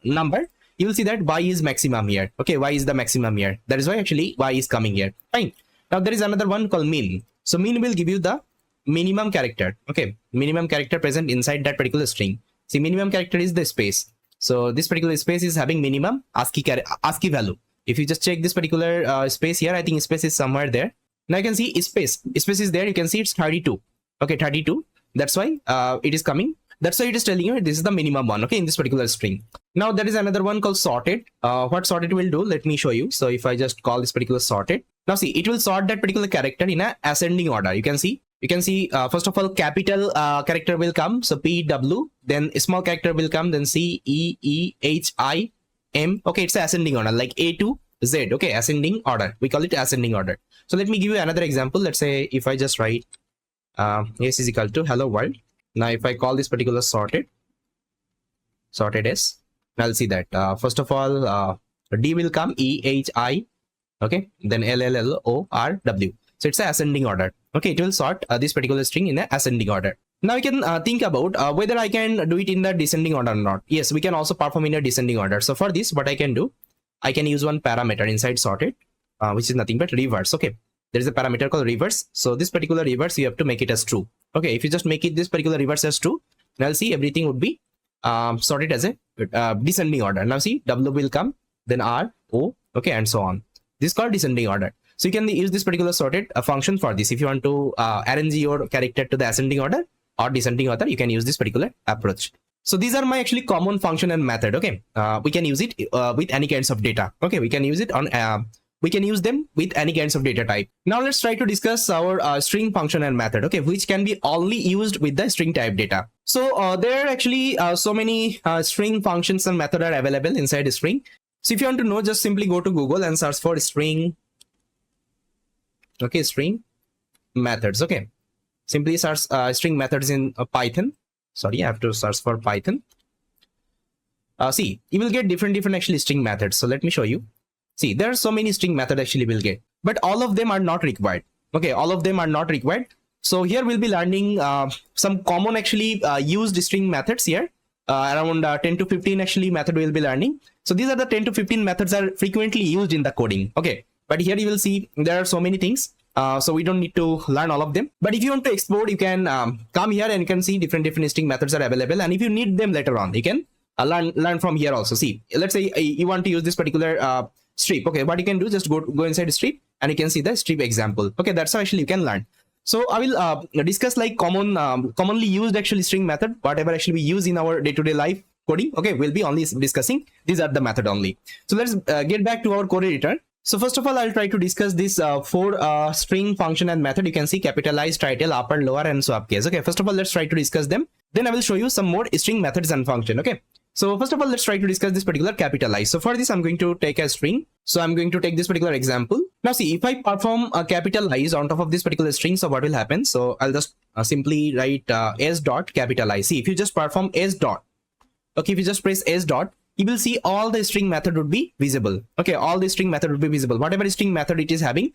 number, you will see that y is maximum here. Okay, y is the maximum here. That is why actually y is coming here. Fine. Now there is another one called min. So min will give you the minimum character. Okay, minimum character present inside that particular string. See, minimum character is the space. So this particular space is having minimum ASCII value. If you just check this particular space here, I think space is somewhere there. Now you can see space is there. You can see it's 32. Okay, 32. That's why it is coming. That's why it is telling you this is the minimum one. Okay, in this particular string. Now there is another one called sorted. What sorted will do, let me show you. So if I just call this particular sorted, now see, it will sort that particular character in a ascending order. You can see first of all, capital character will come. So P, W, then small character will come, then C, E, E, H, I, M. Okay, it's ascending order like A to Z. Okay, ascending order. We call it ascending order. So let me give you another example. Let's say if I just write S is equal to hello world. Now if I call this particular sorted S, I'll see that first of all D will come, E, H, I, okay, then L, L, L, O, R, W. So it's an ascending order. Okay, it will sort this particular string in an ascending order. Now we can think about whether I can do it in the descending order or not. Yes, we can also perform in a descending order. So for this, what I can do, I can use one parameter inside sorted, which is nothing but reverse. Okay, there is a parameter called reverse. So this particular reverse, you have to make it as true. Okay, if you just make it this particular reverse as true, now I'll see everything would be sorted as a descending order. Now see, W will come, then R, O, okay, and so on. This is called descending order. So you can use this particular sorted function for this. If you want to arrange your character to the ascending order or descending order, you can use this particular approach. So these are my actually common function and method. Okay, we can use it with any kinds of data. Okay, we can use it on we can use them with any kinds of data type. Now let's try to discuss our string function and method. Okay, which can be only used with the string type data. So there are actually so many string functions and method are available inside a string. So if you want to know, just simply go to Google and search for string. Okay, string methods. Okay, simply search string methods in Python. Sorry, I have to search for Python. See, you will get different actually string methods. So let me show you. See, there are so many string methods actually will get, but all of them are not required. Okay, all of them are not required. So here we'll be learning some common actually used string methods here. Around 10 to 15 actually method we'll be learning. So these are the 10 to 15 methods are frequently used in the coding. Okay, but here you will see there are so many things. So we don't need to learn all of them. But if you want to explore, you can come here and you can see different string methods are available. And if you need them later on, you can learn from here also. See, let's say you want to use this particular strip. Okay, what you can do, just go inside strip and you can see the strip example. Okay, that's how actually you can learn. So I will discuss like commonly used actually string method, whatever actually we use in our day-to-day life coding. Okay, we'll be only discussing these are the method only. So let's get back to our code editor. So first of all, I'll try to discuss this four string function and method. You can see capitalized, title, upper, lower, and swap case. Okay, first of all, let's try to discuss them. Then I will show you some more string methods and function. Okay. So first of all, let's try to discuss this particular capitalize. So for this, I'm going to take a string. So I'm going to take this particular example. Now see, if I perform a capitalize on top of this particular string, so what will happen? So I'll just simply write s dot capitalize. See, if you just perform s dot, okay, if you just press s dot, you will see all the string method would be visible. Okay, all the string method would be visible. Whatever string method it is having,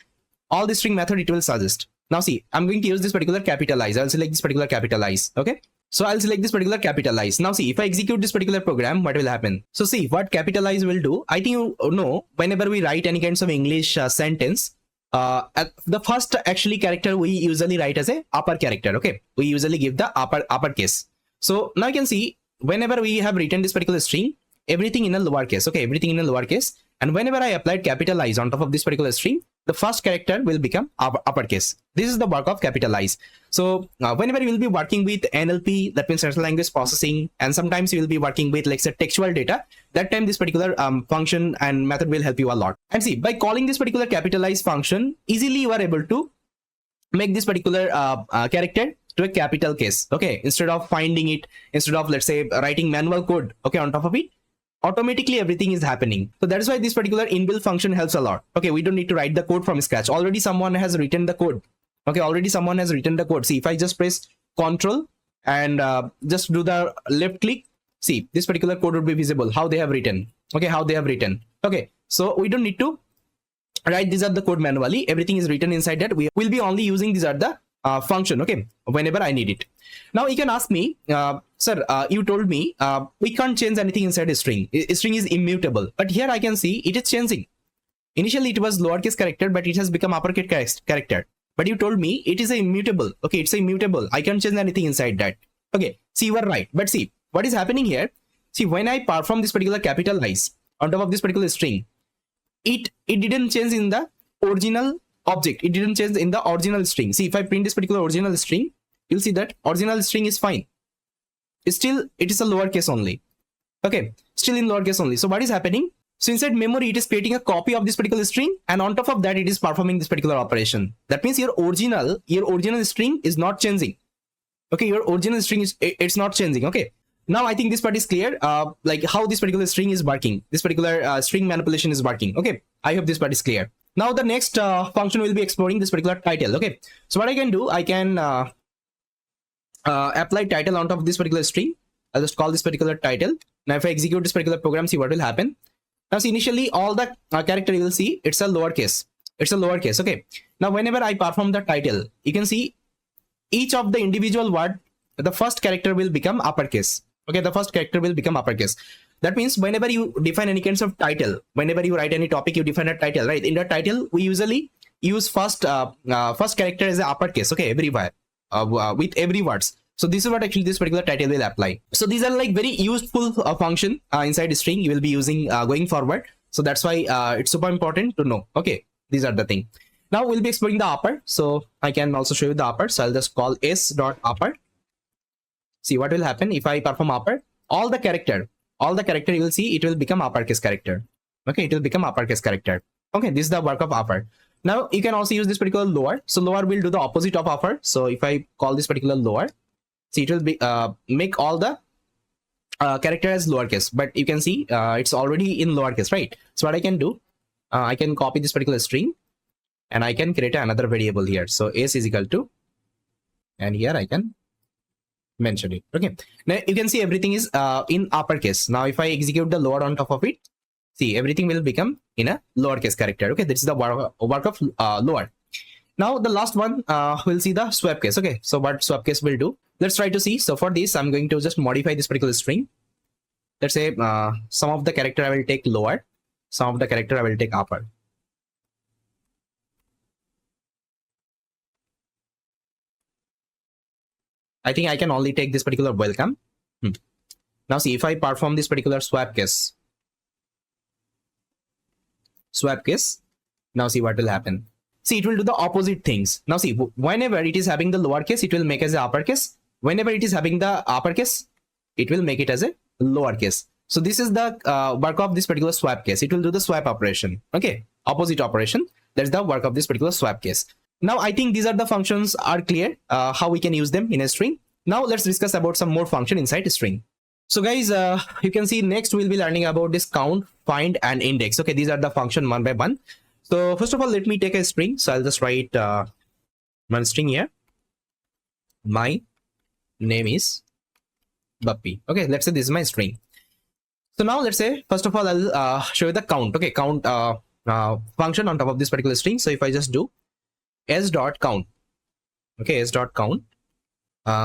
all the string method it will suggest. Now see, I'm going to use this particular capitalize. I'll select this particular capitalize. Okay. So I'll select this particular capitalize. Now see, if I execute this particular program, what will happen? So see, what capitalize will do, I think you know, whenever we write any kinds of English sentence, the first actually character we usually write as a upper character. Okay, we usually give the uppercase. So now you can see, whenever we have written this particular string, everything in a lowercase. Okay, everything in a lowercase. And whenever I applied capitalize on top of this particular string, the first character will become uppercase. This is the work of capitalize. So whenever you will be working with NLP, that means natural language processing, and sometimes you will be working with, like, say, textual data, that time this particular function and method will help you a lot. And see, by calling this particular capitalize function, easily you are able to make this particular character to a capital case. Okay, instead of finding it, instead of, let's say, writing manual code, okay, on top of it, automatically everything is happening. So that is why this particular inbuilt function helps a lot. Okay, we don't need to write the code from scratch. Already someone has written the code. Okay, already someone has written the code. See, if I just press Control and just do the left click, see, this particular code would be visible, how they have written. Okay, how they have written. Okay, so we don't need to write these are the code manually. Everything is written inside that. We will be only using these are the function, okay, whenever I need it. Now you can ask me, sir, you told me we can't change anything inside a string. A string is immutable, but here I can see it is changing. Initially it was lowercase character, but it has become uppercase character. But you told me it is a immutable. Okay, it's a immutable. I can't change anything inside that. Okay, see, you are right. But see, what is happening here? See, when I perform this particular capitalize on top of this particular string, it didn't change in the original object. It didn't change in the original string. See, if I print this particular original string, you'll see that original string is fine. Still, it is a lowercase only. Okay, still in lowercase only. So what is happening? So inside memory, it is creating a copy of this particular string, and on top of that, it is performing this particular operation. That means your original string is not changing. Okay, your original string is it's not changing. Okay, now I think this part is clear. Like how this particular string is working, this particular string manipulation is working. Okay, I hope this part is clear. Now the next function will be exploring this particular title. Okay, so what I can do, I can apply title on top of this particular string. I'll just call this particular title. Now if I execute this particular program, see what will happen. Now see, initially all the character you will see, it's a lowercase. It's a lowercase. Okay, now whenever I perform the title, you can see each of the individual word, the first character will become uppercase. Okay, the first character will become uppercase. That means whenever you define any kinds of title, whenever you write any topic, you define a title, right? In the title, we usually use first character as a uppercase. Okay, everywhere with every words. So this is what actually this particular title will apply. So these are like very useful function inside string you will be using going forward. So that's why it's super important to know. Okay, these are the thing. Now we'll be exploring the upper. So I can also show you the upper. So I'll just call s.upper. See what will happen if I perform upper. All the character you will see, it will become uppercase character. Okay, it will become uppercase character. Okay, this is the work of upper. Now you can also use this particular lower. So lower will do the opposite of upper. So if I call this particular lower, see, it will be make all the character as lowercase, but you can see it's already in lowercase, right? So what I can do, I can copy this particular string and I can create another variable here. So s is equal to, and here I can mention it. Okay, now you can see everything is in uppercase. Now if I execute the lower on top of it, see, everything will become in a lowercase character. Okay, this is the work of lower. Now the last one, we'll see the swap case. Okay, so what swap case will do, let's try to see. So for this, I'm going to just modify this particular string. Let's say some of the character I will take lower, some of the character I will take upper. I think I can only take this particular welcome. Now see, if I perform this particular swap case, now see what will happen. See, it will do the opposite things. Now see, whenever it is having the lowercase, it will make as a uppercase. Whenever it is having the uppercase, it will make it as a lowercase. So this is the work of this particular swap case. It will do the swap operation. Okay, opposite operation. That's the work of this particular swap case. Now I think these are the functions are clear, how we can use them in a string. Now let's discuss about some more function inside a string. So guys, you can see next we'll be learning about this count, find, and index. Okay, these are the function one by one. So first of all, let me take a string. So I'll just write one string here. My name is Bappy. Okay, let's say this is my string. So now let's say, first of all, I'll show you the count. Okay, count function on top of this particular string. So if I just do s.count. Okay, s.count.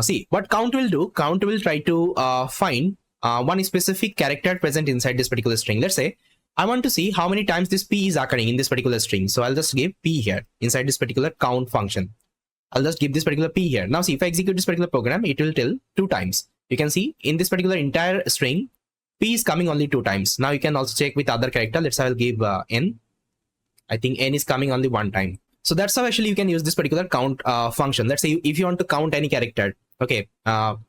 See, what count will do, count will try to find one specific character present inside this particular string. Let's say I want to see how many times this p is occurring in this particular string. So I'll just give p here inside this particular count function. I'll just give this particular p here. Now see, if I execute this particular program, it will tell 2 times. You can see in this particular entire string, P is coming only 2 times. Now you can also check with other character. Let's say I'll give N. I think N is coming only 1 time. So that's how actually you can use this particular count function. Let's say if you want to count any character, okay,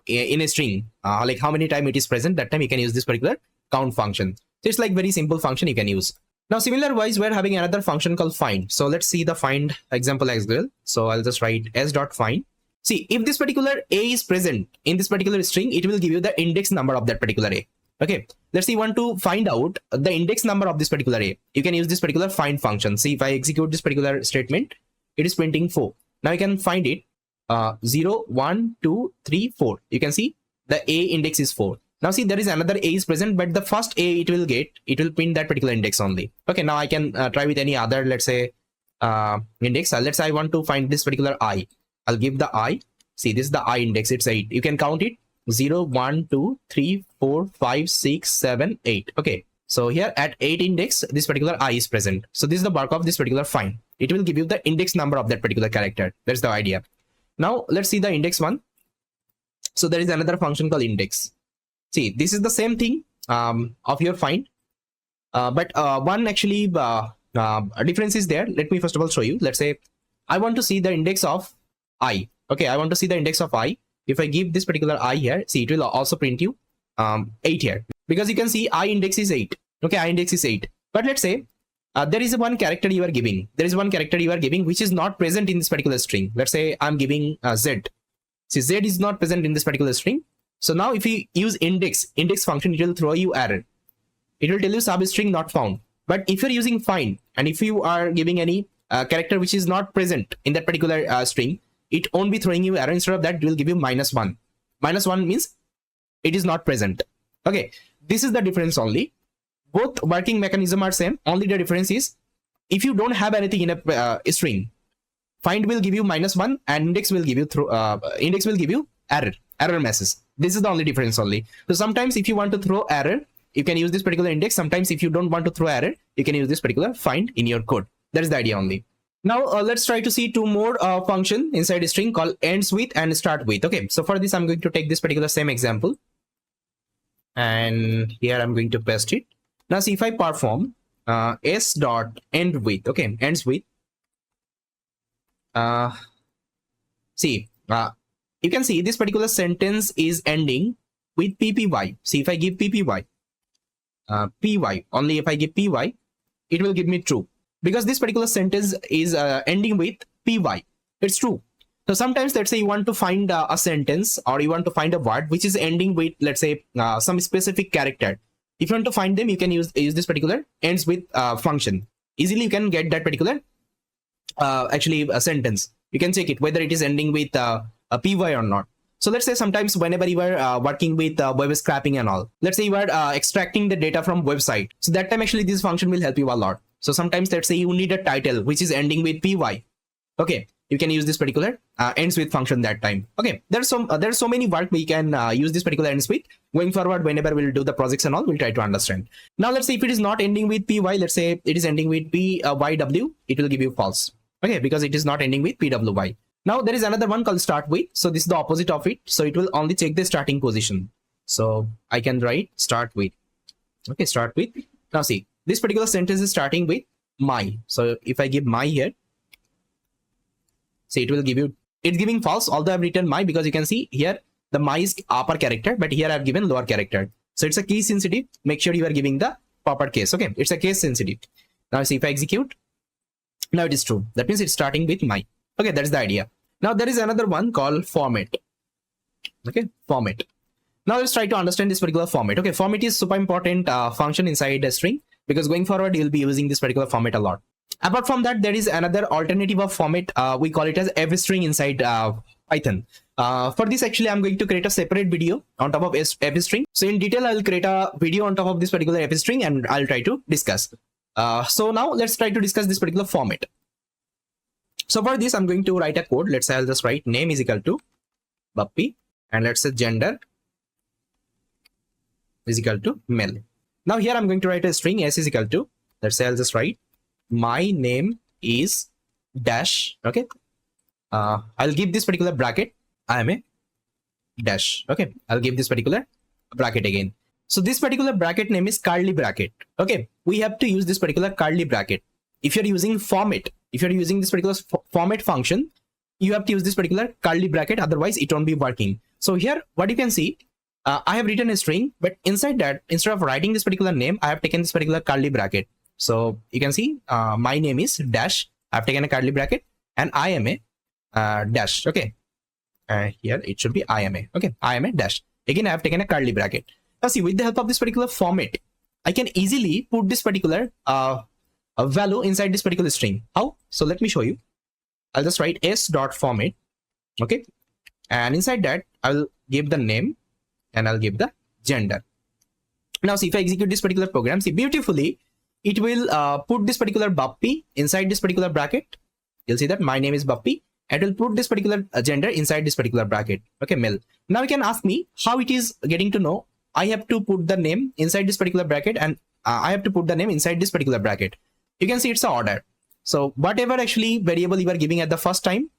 in a string, like how many times it is present, that time you can use this particular count function. So it's like very simple function you can use. Now similar wise, we're having another function called find. So let's see the find example as well. So I'll just write s.find. See, if this particular A is present in this particular string, it will give you the index number of that particular A. Okay, let's say you want to find out the index number of this particular A. You can use this particular find function. See, if I execute this particular statement, it is printing 4. Now you can find it 0, 1, 2, 3, 4. You can see the A index is 4. Now see, there is another A is present, but the first A it will print that particular index only. Okay, now I can try with any other, let's say, index. Let's say I want to find this particular I. I'll give the I. See, this is the I index. It's 8. You can count it. 0, 1, 2, 3, 4, 5, 6, 7, 8. Okay. So here at 8 index, this particular I is present. So this is the work of this particular find. It will give you the index number of that particular character. That's the idea. Now let's see the index one. So there is another function called index. See, this is the same thing of your find. But one actually difference is there. Let me first of all show you. Let's say I want to see the index of I. Okay, I want to see the index of I. If I give this particular I here, see, it will also print you 8 here, because you can see I index is 8. Okay, I index is 8. But let's say there is one character you are giving. There is one character you are giving which is not present in this particular string. Let's say I'm giving Z. See, Z is not present in this particular string. So now if you use index function, it will throw you error. It will tell you substring not found. But if you're using find, and if you are giving any character which is not present in that particular string, it won't be throwing you error. Instead of that, it will give you -1. -1 means it is not present. Okay, this is the difference only. Both working mechanism are same. Only the difference is if you don't have anything in a string, find will give you -1 and index will give you error message. This is the only difference only. So sometimes if you want to throw error, you can use this particular index. Sometimes if you don't want to throw error, you can use this particular find in your code. That is the idea only. Now let's try to see two more function inside a string called Endswith and Startswith. Okay, so for this I'm going to take this particular same example, and here I'm going to paste it. Now see, if I perform s.endWith, okay, Endswith, see, you can see this particular sentence is ending with ppy. See, if I give ppy, py, only if I give py, it will give me true, because this particular sentence is ending with py. It's true. So sometimes, let's say you want to find a sentence, or you want to find a word which is ending with, let's say, some specific character. If you want to find them, you can use this particular ends with function. Easily you can get that particular actually a sentence. You can check it whether it is ending with a py or not. So let's say sometimes whenever you are working with web scraping and all, let's say you are extracting the data from website. So that time actually this function will help you a lot. So sometimes, let's say you need a title which is ending with py. Okay, you can use this particular ends with function that time. Okay, there's so many work we can use this particular ends with. Going forward, whenever we'll do the projects and all, we'll try to understand. Now let's say if it is not ending with py, let's say it is ending with pyw, it will give you false. Okay, because it is not ending with pwy. Now there is another one called start with. So this is the opposite of it. So it will only check the starting position. So I can write start with. Okay, start with. Now see, this particular sentence is starting with my. So if I give my here, see, it will give you, it's giving false, although I've written my, because you can see here the my is upper character, but here I've given lower character. So it's a case sensitive. Make sure you are giving the proper case. Okay, it's a case sensitive. Now see, if I execute, now it is true. That means it's starting with my. Okay, that's the idea. Now there is another one called format. Okay, format. Now let's try to understand this particular format. Okay, format is super important function inside a string, because going forward you'll be using this particular format a lot. Apart from that, there is another alternative of format. We call it as every string inside Python. For this, actually, I'm going to create a separate video on top of every string. So in detail, I'll create a video on top of this particular every string, and I'll try to discuss. So now let's try to discuss this particular format. So for this, I'm going to write a code. Let's say I'll just write name is equal to Bappy, and let's say gender is equal to male. Now here I'm going to write a string s is equal to, let's say I'll just write my name is dash. Okay, I'll give this particular bracket, I am a dash. Okay, I'll give this particular bracket again. So this particular bracket name is curly bracket. Okay, we have to use this particular curly bracket. If you're using format, if you're using this particular format function, you have to use this particular curly bracket, otherwise it won't be working. So here what you can see, I have written a string, but inside that, instead of writing this particular name, I have taken this particular curly bracket. So you can see my name is dash, I've taken a curly bracket, and I am a dash. Okay, here it should be I am a. Okay, I am a dash. Again, I have taken a curly bracket. Now see, with the help of this particular format, I can easily put this particular value inside this particular string. How? So let me show you. I'll just write s.format. Okay, and inside that I'll give the name and I'll give the gender. Now see, if I execute this particular program, see beautifully, it will put this particular Bappy inside this particular bracket. You'll see that my name is Bappy. It will put this particular gender inside this particular bracket. Okay, male. Now you can ask me how it is getting to know I have to put the name inside this particular bracket and I have to put the name inside this particular bracket. You can see it's a order. So whatever actually variable you are giving at the first time,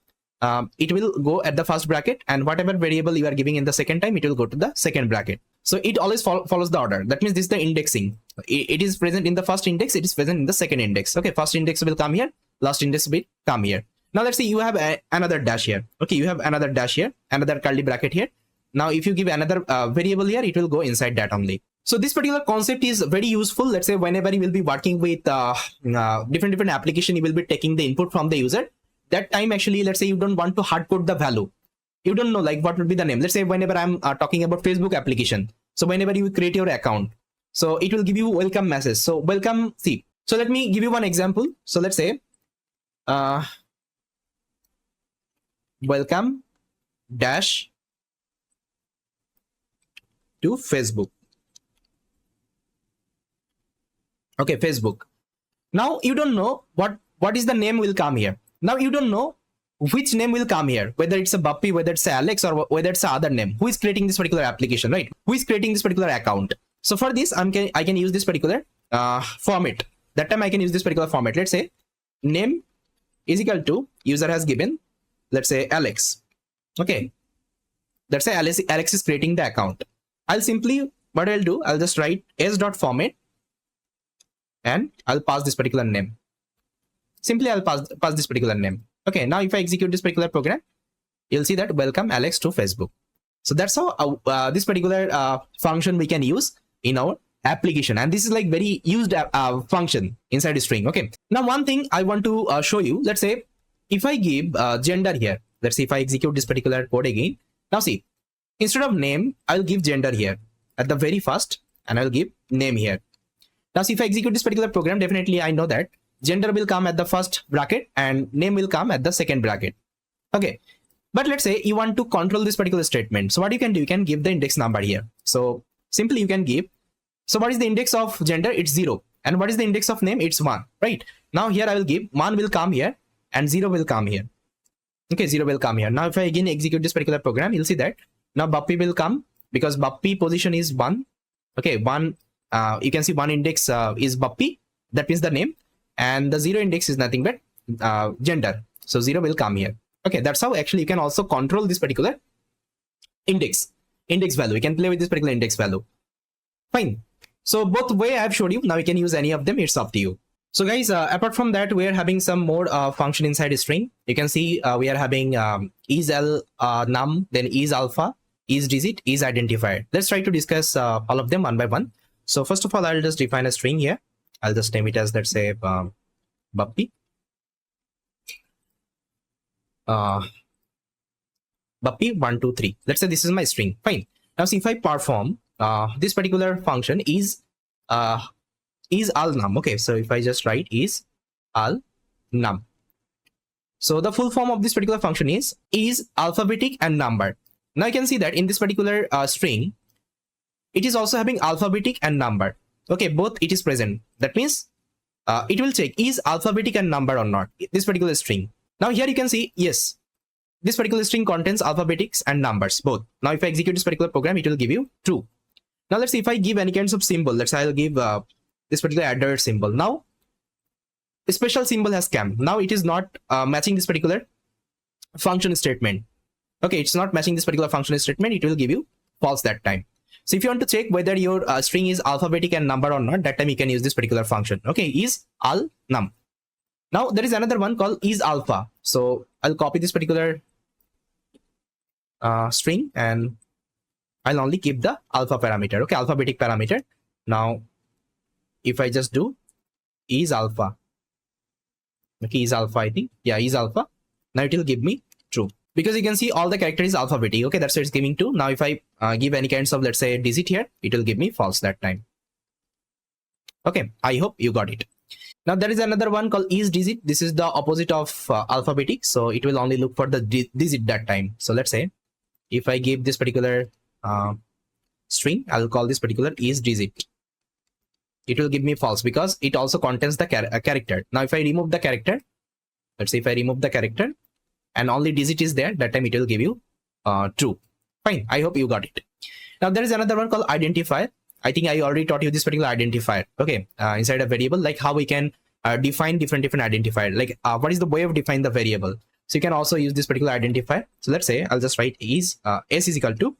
it will go at the first bracket, and whatever variable you are giving in the second time, it will go to the second bracket. So it always follows the order. That means this is the indexing. It is present in the first index, it is present in the second index. Okay, first index will come here, last index will come here. Now let's say you have another dash here. Okay, you have another dash here, another curly bracket here. Now if you give another variable here, it will go inside that only. So this particular concept is very useful. Let's say whenever you will be working with different application, you will be taking the input from the user. That time actually, let's say you don't want to hard code the value. You don't know like what would be the name. Let's say whenever I'm talking about Facebook application. So whenever you create your account, so it will give you welcome message. So welcome, see. So let me give you one example. So let's say welcome dash to Facebook. Okay, Facebook. Now you don't know what is the name will come here. Now you don't know which name will come here, whether it's a Bappy, whether it's a Alex, or whether it's a other name. Who is creating this particular application, right? Who is creating this particular account? So for this, I can use this particular format. That time I can use this particular format. Let's say name is equal to user has given, let's say Alex. Okay, let's say Alex is creating the account. I'll simply, what I'll do, I'll just write s.format and I'll pass this particular name. Simply I'll pass this particular name. Okay, now if I execute this particular program, you'll see that welcome Alex to Facebook. So that's how this particular function we can use in our application, and this is like very used function inside a string. Okay, now one thing I want to show you. Let's say if I give gender here, let's say if I execute this particular code again. Now see, instead of name, I'll give gender here at the very first, and I'll give name here. Now see, if I execute this particular program, definitely I know that gender will come at the first bracket and name will come at the second bracket. Okay, but let's say you want to control this particular statement. So what you can do, you can give the index number here. So simply you can give, so what is the index of gender? It's 0. And what is the index of name? It's 1, right? Now here I will give 1 will come here and 0 will come here. Okay, 0 will come here. Now if I again execute this particular program, you'll see that now Bappy will come because Bappy position is 1. Okay, 1, you can see 1 index is Bappy, that means the name, and the 0 index is nothing but gender. So 0 will come here. Okay, that's how actually you can also control this particular index value. You can play with this particular index value. Fine. So both way I have showed you. Now you can use any of them. It's up to you. So guys, apart from that, we are having some more function inside a string. You can see we are having is num, then is alpha, is digit, is identifier. Let's try to discuss all of them one by one. So first of all, I'll just define a string here. I'll just name it as, let's say, Bappy. Bappy 1, 2, 3. Let's say this is my string. Fine. Now see, if I perform this particular function is all num. Okay, so if I just write is all num. So the full form of this particular function is alphabetic and number. Now you can see that in this particular string, it is also having alphabetic and number. Okay, both it is present. That means it will check is alphabetic and number or not, this particular string. Now here you can see, yes, this particular string contains alphabetics and numbers both. Now if I execute this particular program, it will give you true. Now let's see if I give any kinds of symbol. Let's say I'll give this particular adder symbol. Now a special symbol has come. Now it is not matching this particular function statement. Okay, it's not matching this particular function statement. It will give you false that time. So if you want to check whether your string is alphabetic and number or not, that time you can use this particular function. Okay, is al num. Now there is another one called is alpha. So I'll copy this particular string and I'll only keep the alpha parameter. Okay, alphabetic parameter. Now if I just do is alpha, okay, is alpha, I think, yeah, is alpha. Now it will give me true, because you can see all the character is alphabetic. Okay, that's why it's giving 2. Now if I give any kinds of, let's say, digit here, it will give me false that time. Okay, I hope you got it. Now there is another one called is digit. This is the opposite of alphabetic, so it will only look for the digit that time. So let's say if I give this particular string, I'll call this particular is digit. It will give me false because it also contains the character. Now if I remove the character, let's say if I remove the character and only digit is there, that time it will give you true. Fine, I hope you got it. Now there is another one called identifier. I think I already taught you this particular identifier. Okay, inside a variable, like how we can define different identifier, like what is the way of define the variable. So you can also use this particular identifier. So let's say I'll just write is s is equal to,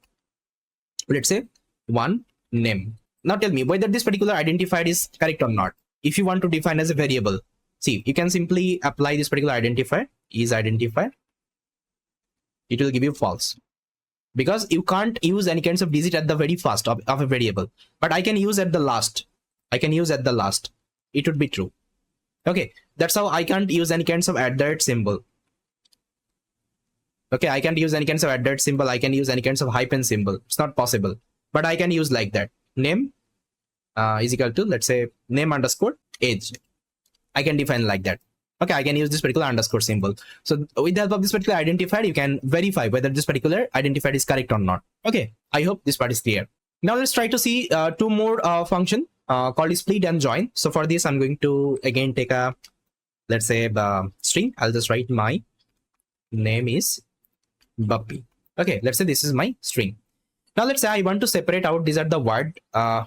let's say, one name. Now tell me whether this particular identifier is correct or not. If you want to define as a variable, see, you can simply apply this particular identifier, is identifier. It will give you false, because you can't use any kinds of digit at the very first of a variable, but I can use at the last. I can use at the last. It would be true. Okay, that's how I can't use any kinds of @ symbol. Okay, I can't use any kinds of @ symbol. I can use any kinds of hyphen symbol. It's not possible, but I can use like that. Name is equal to, let's say, name underscore age. I can define like that. Okay, I can use this particular underscore symbol. So with the help of this particular identifier, you can verify whether this particular identifier is correct or not. Okay, I hope this part is clear. Now let's try to see 2 more function called split and join. So for this, I'm going to again take a, let's say, string. I'll just write my name is Buppy. Okay, let's say this is my string. Now let's say I want to separate out these are the word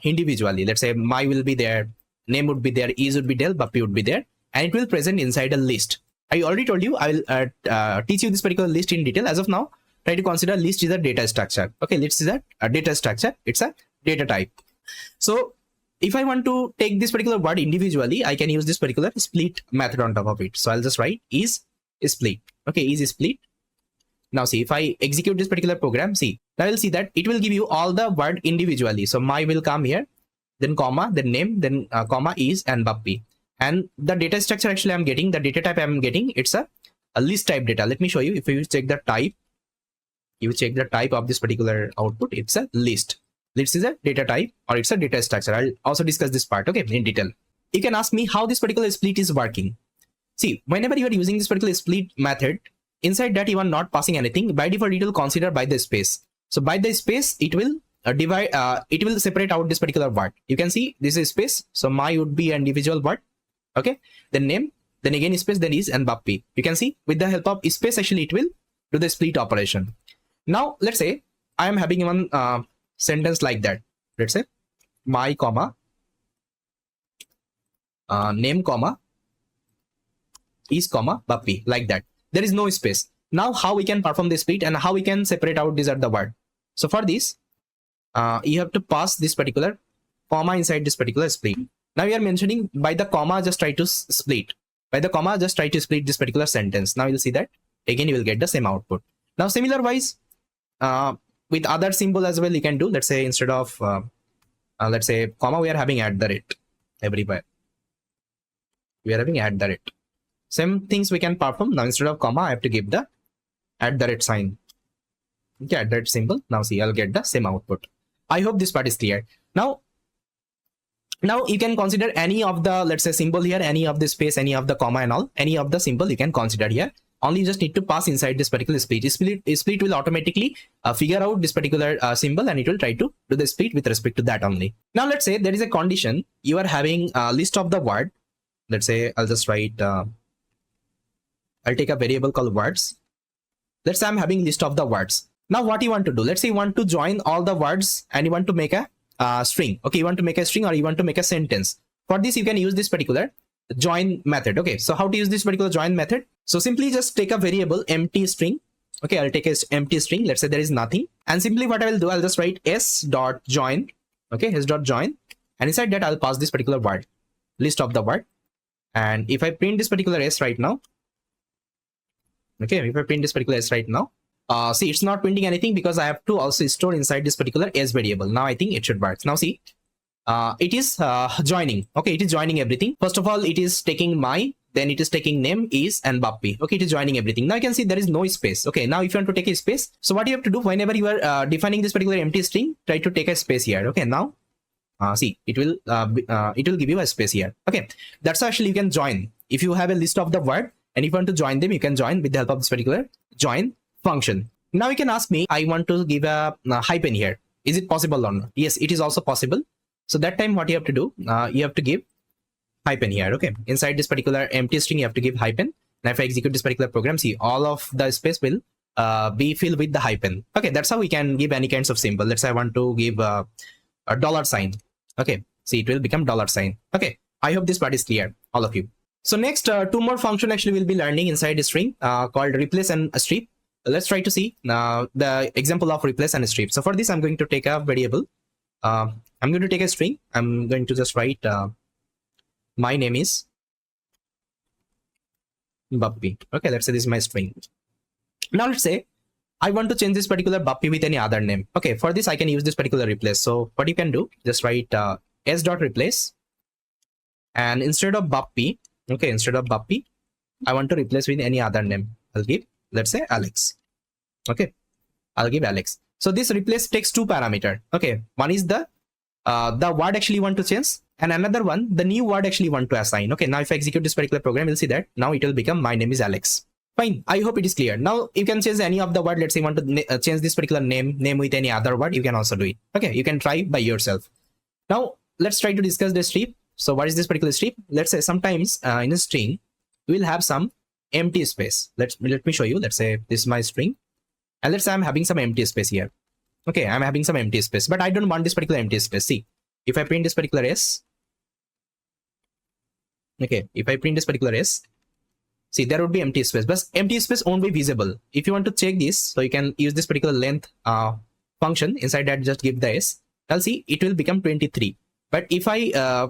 individually. Let's say my will be there, name would be there, is would be there, Buppy would be there, and it will present inside a list. I already told you I will teach you this particular list in detail. As of now, try to consider list is a data structure. Okay, list is a data structure. It's a data type. So if I want to take this particular word individually, I can use this particular split method on top of it. So I'll just write is split. Okay, is split. Now see, if I execute this particular program, see, now you'll see that it will give you all the word individually. So my will come here, then comma, then name, then comma, is, and Buppy. And the data structure actually I'm getting, the data type I'm getting, it's a list type data. Let me show you. If you check the type, you check the type of this particular output, it's a list. List is a data type or it's a data structure. I'll also discuss this part, okay, in detail. You can ask me how this particular split is working. See, whenever you are using this particular split method, inside that you are not passing anything. By default, it will consider by the space. So by the space, it will divide, it will separate out this particular word. You can see this is space. So my would be an individual word. Okay, then name, then again space, then is, and Buppy. You can see with the help of space, actually it will do the split operation. Now let's say I am having one sentence like that. Let's say my comma name comma is comma Buppy, like that. There is no space. Now how we can perform the split and how we can separate out these are the word. So for this, you have to pass this particular comma inside this particular split. Now we are mentioning by the comma, just try to split. By the comma, just try to split this particular sentence. Now you'll see that again you will get the same output. Now similar wise, with other symbol as well, you can do. Let's say instead of let's say comma, we are having @ everywhere. We are having @ Same things we can perform. Now instead of comma, I have to give the @ sign. Okay, @ symbol. Now see, I'll get the same output. I hope this part is clear. Now you can consider any of the, let's say, symbol here, any of the space, any of the comma and all, any of the symbol you can consider here. Only you just need to pass inside this particular split. Split will automatically figure out this particular symbol and it will try to do the split with respect to that only. Now let's say there is a condition. You are having a list of the word. Let's say I'll just write, I'll take a variable called words. Let's say I'm having list of the words. Now what you want to do? Let's say you want to join all the words and you want to make a string. Okay, you want to make a string or you want to make a sentence. For this, you can use this particular join method. Okay, so how to use this particular join method? So simply just take a variable empty string Okay, I'll take a empty string. Let's say there is nothing. And simply what I will do, I'll just write s.join. Okay, s.join. And inside that, I'll pass this particular word, list of the word. And if I print this particular s right now, okay, if I print this particular s right now, see, it's not printing anything because I have to also store inside this particular s variable. Now I think it should work. Now see, it is joining. Okay, it is joining everything. First of all, it is taking my, then it is taking name, is, and Bappi. Okay, it is joining everything. Now you can see there is no space. Okay, now if you want to take a space, so what you have to do whenever you are defining this particular empty string, try to take a space here. Okay, now see, it will give you a space here. Okay, that's how actually you can join. If you have a list of the word and if you want to join them, you can join with the help of this particular join function. Now you can ask me, I want to give a hyphen here. Is it possible or not? Yes, it is also possible. So that time what you have to do, you have to give hyphen here. Okay, inside this particular empty string you have to give hyphen. Now if I execute this particular program, see, all of the space will be filled with the hyphen. Okay, that's how we can give any kinds of symbol. Let's say I want to give a dollar sign. Okay, see, it will become dollar sign. Okay, I hope this part is clear, all of you. So next, two more function actually we'll be learning inside a string called replace and strip. Let's try to see the example of replace and strip. So for this, I'm going to take a variable. I'm going to take a string. I'm going to just write my name is Bappi. Okay, let's say this is my string. Now let's say I want to change this particular Bappi with any other name. Okay, for this I can use this particular replace. So what you can do, just write s.replace, and instead of Bappi, okay, instead of Bappi, I want to replace with any other name. I'll give, let's say, Alex. Okay, I'll give Alex. So this replace takes two parameter. Okay, one is the word actually you want to change, and another one, the new word actually you want to assign. Okay, now if I execute this particular program, you'll see that now it will become my name is Alex. Fine, I hope it is clear. Now you can change any of the word. Let's say you want to change this particular name with any other word, you can also do it. Okay, you can try by yourself. Now let's try to discuss the strip. So what is this particular strip? Let's say sometimes in a string we will have some empty space. Let me show you. Let's say this is my string, and let's say I'm having some empty space here. Okay, I'm having some empty space, but I don't want this particular empty space. See, if I print this particular s, okay, if I print this particular s, see, there would be empty space, but empty space won't be visible. If you want to check this, so you can use this particular length function. Inside that, just give the s. I'll see it will become 23. But if I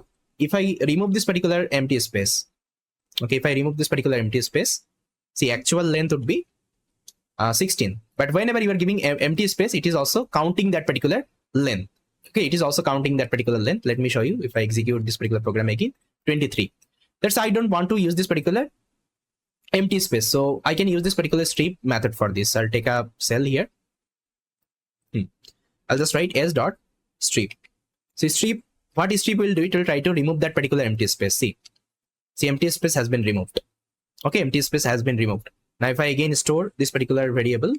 remove this particular empty space, okay, if I remove this particular empty space, see, actual length would be 16. But whenever you are giving empty space, it is also counting that particular length. Okay, it is also counting that particular length. Let me show you. If I execute this particular program again, 23. That's I don't want to use this particular empty space, so I can use this particular strip method for this. I'll take a cell here. I'll just write s.strip. So strip, what strip will do, it will try to remove that particular empty space. See, empty space has been removed. Okay, empty space has been removed. Now if I again store this particular variable,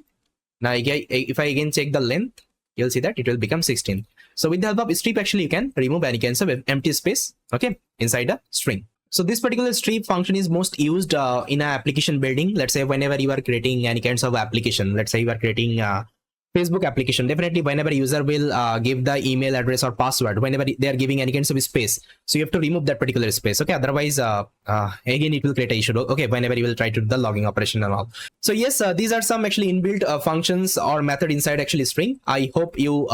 now if I again check the length, you'll see that it will become 16. So with the help of strip, actually you can remove any kinds of empty space, okay, inside a string. So this particular strip function is most used in an application building. Let's say whenever you are creating any kinds of application, let's say you are creating a Facebook application, definitely whenever user will give the email address or password, whenever they are giving any kinds of space, so you have to remove that particular space. Okay, otherwise again it will create an issue. Okay, whenever you will try to do the logging operation and all. So yes, these are some actually inbuilt functions or method inside actually string. I hope you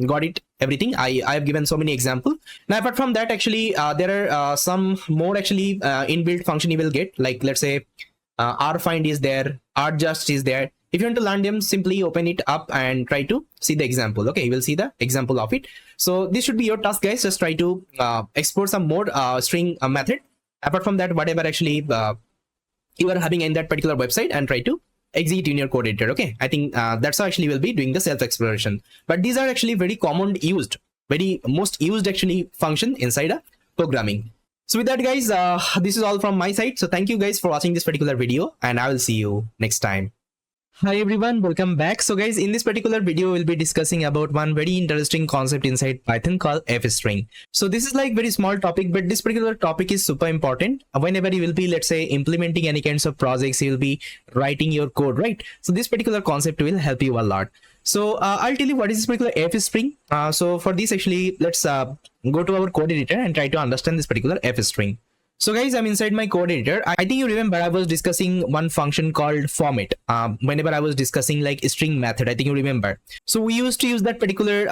got it, everything. I have given so many examples. Now apart from that, actually there are some more actually inbuilt function you will get, like let's say rfind is there, rjust is there. If you want to learn them, simply open it up and try to see the example. Okay, you will see the example of it. So this should be your task, guys. Just try to explore some more string method. Apart from that, whatever actually you are having in that particular website, and try to execute in your code editor. Okay, I think that's how actually we'll be doing the self-exploration. But these are actually very common used, very most used actually function inside a programming. So with that, guys, this is all from my side. So thank you guys for watching this particular video, and I will see you next time. Hi everyone, welcome back. So guys, in this particular video we'll be discussing about one very interesting concept inside Python called f-string. So this is like very small topic, but this particular topic is super important. Whenever you will be, let's say, implementing any kinds of projects, you will be writing your code, right? So this particular concept will help you a lot. So I'll tell you what is this particular f-string. So for this, actually, let's go to our code editor and try to understand this particular f-string. So guys, I'm inside my code editor. I think you remember I was discussing one function called format. Whenever I was discussing like string method, I think you remember. So we used to use that particular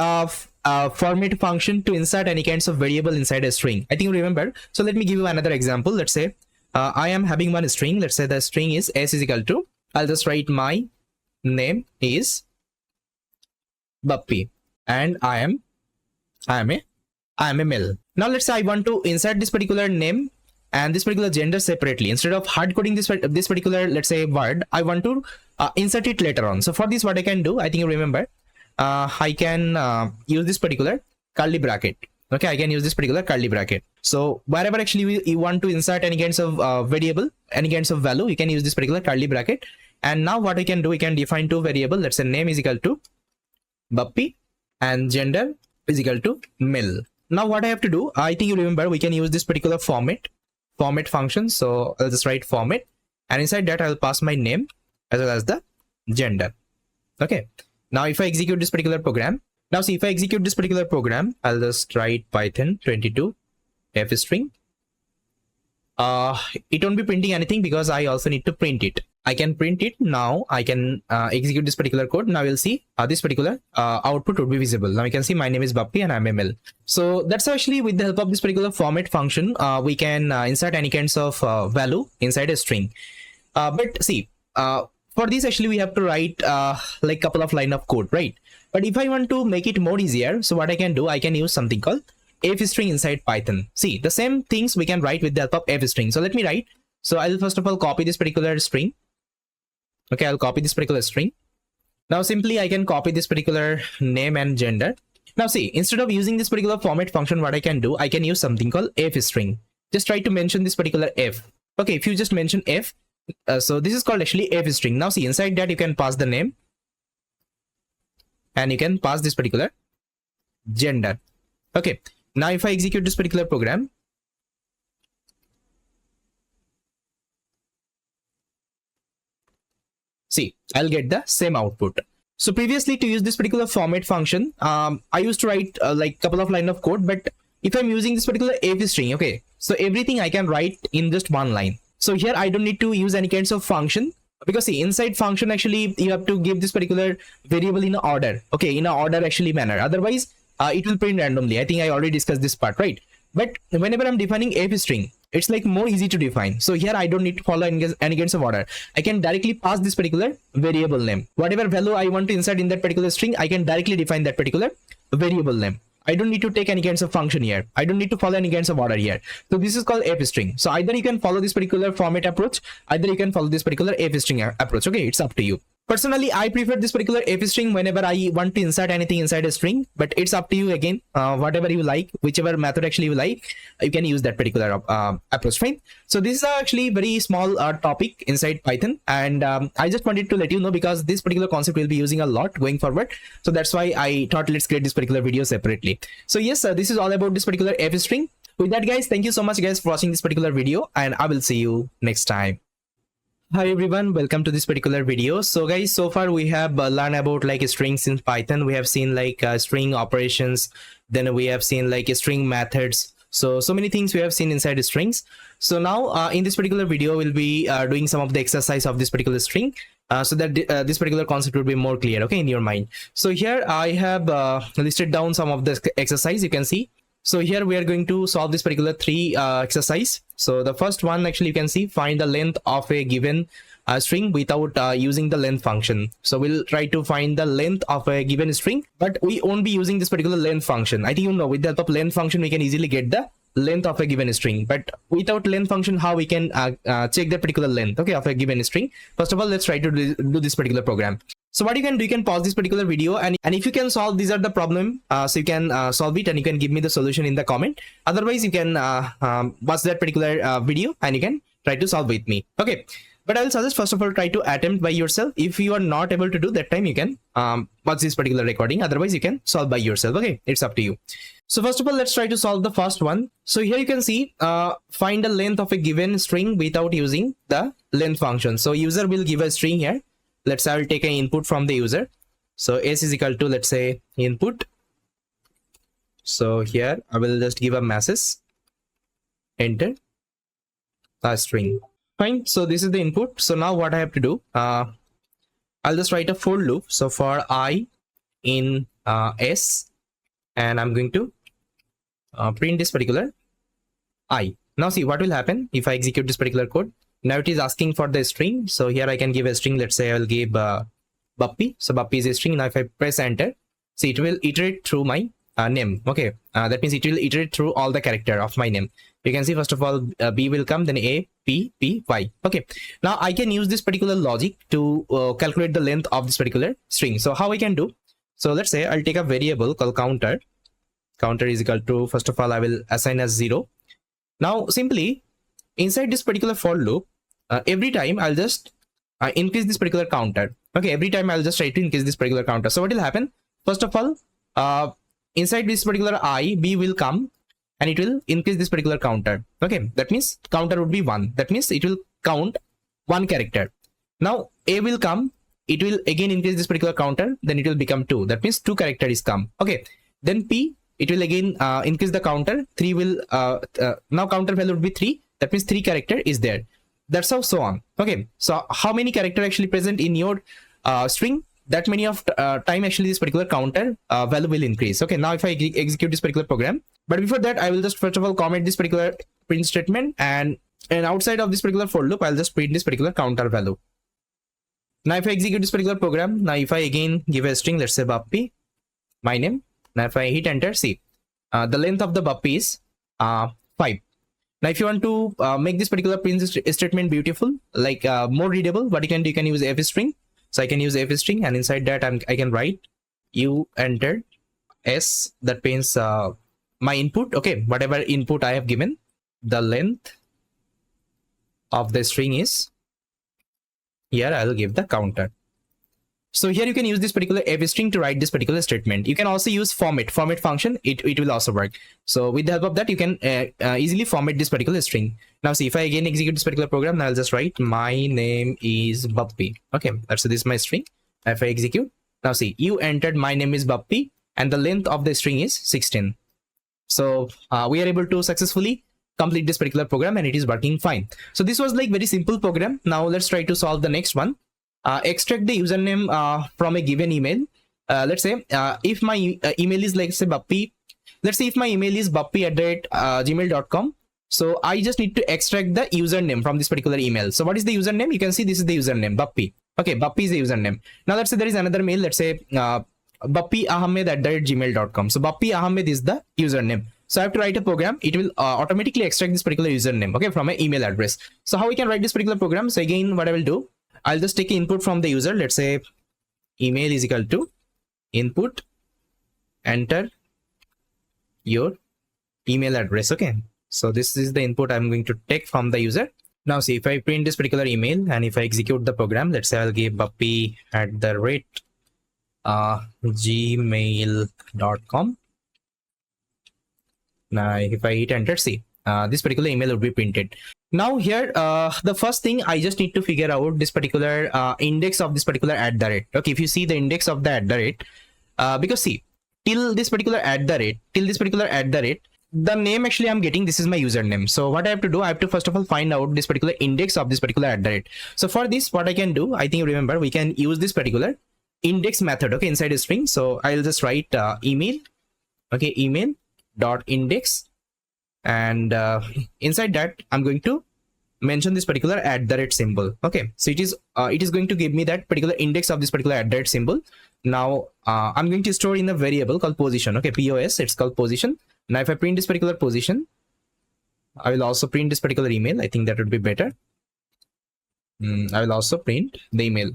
format function to insert any kinds of variable inside a string. I think you remember. So let me give you another example. Let's say I am having one string. Let's say the string is s is equal to, I'll just write my name is Bappy and I am a male. Now let's say I want to insert this particular name and this particular gender separately. Instead of hard coding this particular, let's say, word, I want to insert it later on. So for this, what I can do, I think you remember, I can use this particular curly bracket. Okay, I can use this particular curly bracket. So wherever actually you want to insert any kinds of variable, any kinds of value, you can use this particular curly bracket. And now what I can do, we can define two variable. Let's say name is equal to Bappy and gender is equal to male. Now what I have to do, I think you remember, we can use this particular format function. So I'll just write format, and inside that I'll pass my name as well as the gender. Okay, now if I execute this particular program, now see, if I execute this particular program, I'll just write Python 22 f string. It won't be printing anything because I also need to print it. I can print it. Now I can execute this particular code. Now you'll see this particular output would be visible. Now you can see my name is Bappy and I'm ML. So that's how actually with the help of this particular format function, we can insert any kinds of value inside a string. But see, for this actually we have to write like couple of line of code, right? But if I want to make it more easier, so what I can do, I can use something called f string inside Python. See, the same things we can write with the help of f string. So let me write. So I'll first of all copy this particular string. Okay, I'll copy this particular string. Now simply I can copy this particular name and gender. Now see, instead of using this particular format function, what I can do, I can use something called f string. Just try to mention this particular f. Okay, if you just mention f, so this is called actually f string. Now see, inside that you can pass the name and you can pass this particular gender. Okay, now if I execute this particular program, see, I'll get the same output. So previously, to use this particular format function, I used to write like couple of line of code, but if I'm using this particular f string, okay, so everything I can write in just one line. So here I don't need to use any kinds of function, because see, inside function actually you have to give this particular variable in an order. Okay, in an order actually manner. Otherwise, it will print randomly. I think I already discussed this part, right? But whenever I'm defining f string, it's like more easy to define. So here I don't need to follow any kinds of order. I can directly pass this particular variable name. Whatever value I want to insert in that particular string, I can directly define that particular variable name. I don't need to take any kinds of function here. I don't need to follow any kinds of order here. So this is called f string. So either you can follow this particular format approach, either you can follow this particular f string approach. Okay, it's up to you. Personally, I prefer this particular f string whenever I want to insert anything inside a string, but it's up to you again. Whatever you like, whichever method actually you like, you can use that particular approach, fine. So this is actually very small topic inside Python, and I just wanted to let you know because this particular concept will be using a lot going forward. So that's why I thought let's create this particular video separately. So yes, this is all about this particular f string. With that, guys, thank you so much guys for watching this particular video, and I will see you next time. Hi everyone, welcome to this particular video. So guys, so far we have learned about like strings in Python. We have seen like string operations, then we have seen like string methods. So many things we have seen inside strings. So now in this particular video we'll be doing some of the exercise of this particular string, so that this particular concept will be more clear, okay, in your mind. So here I have listed down some of the exercise you can see. So here we are going to solve this particular three exercise. So the first one, actually you can see, find the length of a given string without using the length function. So we'll try to find the length of a given string, but we won't be using this particular length function. I think you know with the help of length function we can easily get the length of a given string, but without length function, how we can check the particular length, okay, of a given string. First of all, let's try to do this particular program. So what you can do, you can pause this particular video, and if you can solve, these are the problem, so you can solve it and you can give me the solution in the comment. Otherwise you can watch that particular video and you can try to solve with me, okay. But I will suggest first of all try to attempt by yourself. If you are not able to do that time, you can watch this particular recording. Otherwise you can solve by yourself, okay, it's up to you. So first of all, let's try to solve the first one. So here you can see find the length of a given string without using the length function. So user will give a string here. Let's say I will take an input from the user. So s is equal to, let's say, input. So here I will just give a message, enter. string. Fine. So this is the input. So now what I have to do, I'll just write a for loop. So for I in s, and I'm going to print this particular I. Now see what will happen if I execute this particular code. Now it is asking for the string. So here I can give a string. Let's say I will give Bappy. So Bappy is a string. Now if I press enter, see it will iterate through my name. Okay, that means it will iterate through all the character of my name. You can see first of all B will come, then A, P, P, Y. Okay, now I can use this particular logic to calculate the length of this particular string. So how I can do? So let's say I'll take a variable called counter. Counter is equal to, first of all I will assign as 0. Now simply inside this particular for loop, every time I'll just increase this particular counter. Okay, every time I'll just try to increase this particular counter. So what will happen? First of all, inside this particular I, B will come and it will increase this particular counter. Okay, that means counter would be 1. That means it will count 1 character. Now A will come, it will again increase this particular counter, then it will become 2. That means 2 characters come. Okay, then P, it will again increase the counter. 3 will now counter value would be 3. That means 3 character is there. That's how so on. Okay, so how many character actually present in your string? That many of time actually this particular counter value will increase. Okay, now if I execute this particular program, but before that I will just first of all comment this particular print statement, and outside of this particular for loop I'll just print this particular counter value. Now if I execute this particular program, now if I again give a string, let's say Bappy, my name. Now if I hit enter, see the length of the Bappy is 5. Now if you want to make this particular print statement beautiful, like more readable, what you can do, you can use f string. So I can use f string, and inside that I can write you entered s, that means my input. Okay, whatever input I have given, the length of the string is, here I'll give the counter. So here you can use this particular f string to write this particular statement. You can also use format function. It will also work. So with the help of that, you can easily format this particular string. Now see, if I again execute this particular program, now I'll just write my name is Bappy. Okay, so this is my string. If I execute, now see, you entered my name is Bappy, and the length of the string is 16. So we are able to successfully complete this particular program, and it is working fine. So this was like very simple program. Now let's try to solve the next one. Extract the username from a given email. Let's say if my email is, like say Bappy, let's say if my email is bappy@gmail.com. So I just need to extract the username from this particular email. So what is the username? You can see this is the username, Bappy. Okay, Bappy is the username. Now let's say there is another mail, let's say bappyahmed@gmail.com. So Bappy Ahmed is the username. So I have to write a program. It will automatically extract this particular username, okay, from an email address. So how we can write this particular program? So again, what I will do, I'll just take an input from the user. Let's say email is equal to input, enter your email address. Okay, so this is the input I'm going to take from the user. Now see, if I print this particular email and if I execute the program, let's say I'll give bappy@gmail.com. Now if I hit enter, see this particular email will be printed. Now here the first thing I just need to figure out this particular index of this particular @. Okay, if you see the index of the @, because see, till this particular @, the name actually I'm getting, this is my username. So what I have to do, I have to first of all find out this particular index of this particular @. So for this, what I can do, I think you remember, we can use this particular index method, okay, inside a string. So I'll just write email, okay, email dot index, and inside that I'm going to mention this particular @ symbol. Okay, so it is going to give me that particular index of this particular @ symbol. Now I'm going to store in a variable called position. Okay, POS, it's called position. Now if I print this particular position, I will also print this particular email. I think that would be better. I will also print the email.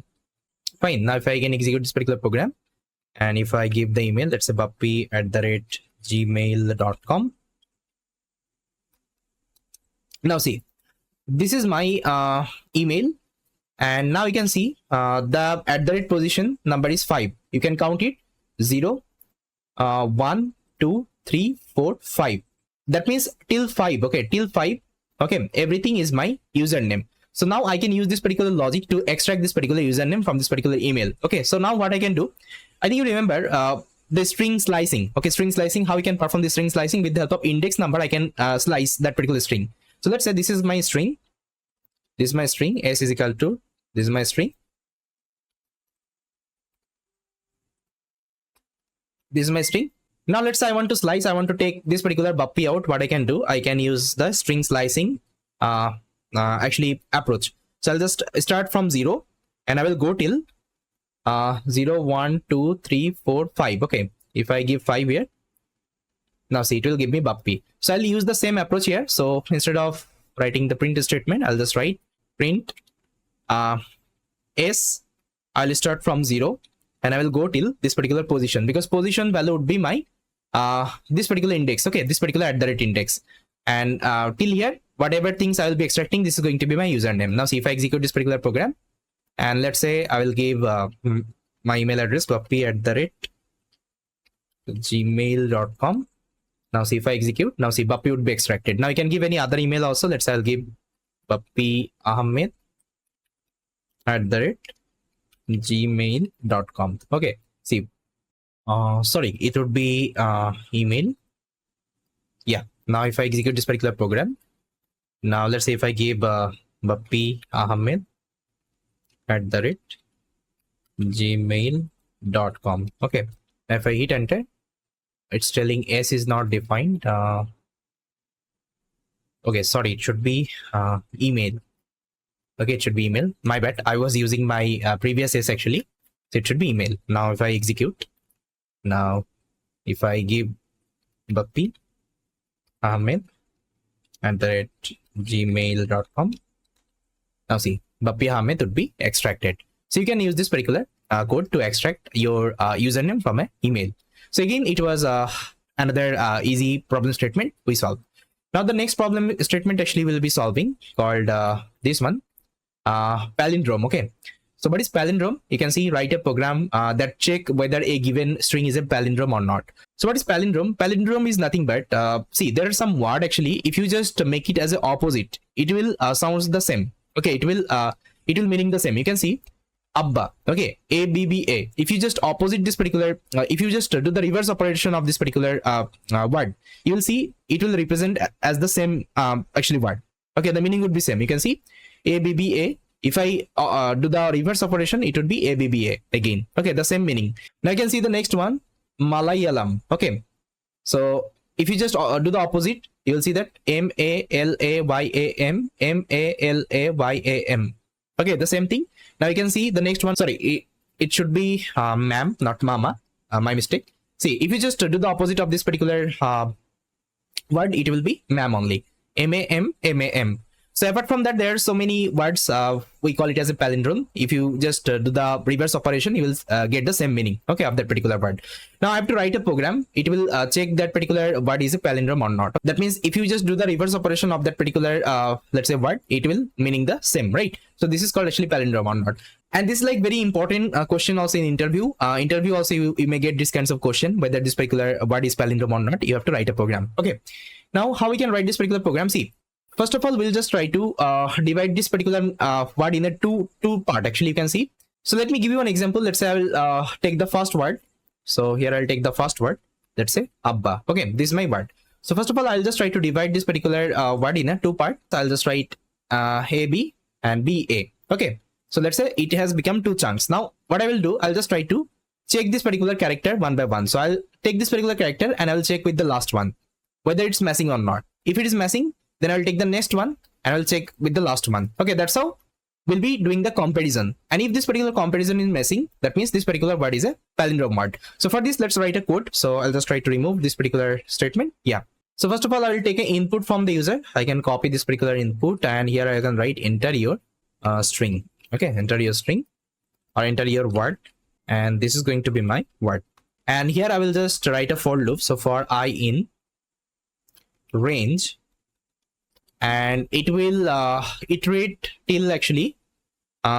Fine. Now if I can execute this particular program, and if I give the email, let's say bappy@gmail.com. Now see, this is my email, and now you can see the @ position number is 5. You can count it 0, 1, 2, 3, 4, 5. That means till 5. Okay, till 5. Okay, everything is my username. So now I can use this particular logic to extract this particular username from this particular email. Okay, so now what I can do, I think you remember the string slicing. Okay, string slicing, how we can perform the string slicing with the help of index number. I can slice that particular string. So let's say this is my string. This is my string. S is equal to, this is my string. This is my string. Now let's say I want to slice. I want to take this particular puppy out. What I can do, I can use the string slicing actually approach. So I'll just start from 0 and I will go till 0, 1, 2, 3, 4, 5. Okay, if I give 5 here, now see, it will give me puppy. So I'll use the same approach here. So instead of writing the print statement, I'll just write print s. I'll start from 0 and I will go till this particular position, because position value would be my this particular index. Okay, this particular @ index, and till here whatever things I will be extracting, this is going to be my username. Now see, if I execute this particular program, and let's say I will give my email address puppy@gmail.com. Now see, if I execute, now see, puppy would be extracted. Now you can give any other email also. Let's say I'll give puppyahmed@gmail.com. Okay, see, sorry, it would be email. Yeah, now if I execute this particular program, now let's say if I give puppyahmed@gmail.com. okay, if I hit enter, it's telling s is not defined. Okay, sorry, it should be email. Okay, it should be email. My bad, I was using my previous s actually. So it should be email. Now if I execute, now if I give puppyahmed@gmail.com, now see, puppyahmed would be extracted. So you can use this particular code to extract your username from an email. So again, it was another easy problem statement we solved. Now the next problem statement actually will be solving, called this one, palindrome. Okay, so what is palindrome? You can see, write a program that check whether a given string is a palindrome or not. So what is palindrome? Palindrome is nothing but see, there are some word actually, if you just make it as an opposite, it will sounds the same. Okay, it will meaning the same. You can see Abba. Okay, ABBA. If you just opposite this particular, if you just do the reverse operation of this particular word, you will see it will represent as the same actually word. Okay, the meaning would be same. You can see ABBA. If I do the reverse operation, it would be ABBA again. Okay, the same meaning. Now you can see the next one, Malayalam. Okay, so if you just do the opposite, you will see that MALAYAM, MALAYAM. Okay, the same thing. Now you can see the next one. Sorry, it should be ma'am, not mama. My mistake. See, if you just do the opposite of this particular word, it will be ma'am only. MAM, MAM. So apart from that, there are so many words. We call it as a palindrome. If you just do the reverse operation, you will get the same meaning. Okay, of that particular word. Now I have to write a program. It will check that particular word is a palindrome or not. That means if you just do the reverse operation of that particular, let's say word, it will meaning the same, right? So this is called actually palindrome or not. And this is like very important question also in interview. Interview also you may get this kinds of question, whether this particular word is palindrome or not. You have to write a program. Okay. Now how we can write this particular program? See. First of all, we'll just try to divide this particular word in a two part. Actually, you can see. So let me give you an example. Let's say I will take the first word. So here I'll take the first word. Let's say Abba. Okay, this is my word. So first of all, I'll just try to divide this particular word in a two part. So I'll just write AB and BA. Okay. So let's say it has become two chunks. Now what I will do, I'll just try to check this particular character one by one. So I'll take this particular character and I will check with the last one whether it's matching or not. If it is matching, then I'll take the next one and I'll check with the last one. Okay, that's how we'll be doing the comparison. And if this particular comparison is missing, that means this particular word is a palindrome word. So for this, let's write a code. So I'll just try to remove this particular statement. Yeah. So first of all, I will take an input from the user. I can copy this particular input and here I can write enter your string. Okay, enter your string or enter your word. And this is going to be my word. And here I will just write a for loop. So for I in range, and it will iterate till actually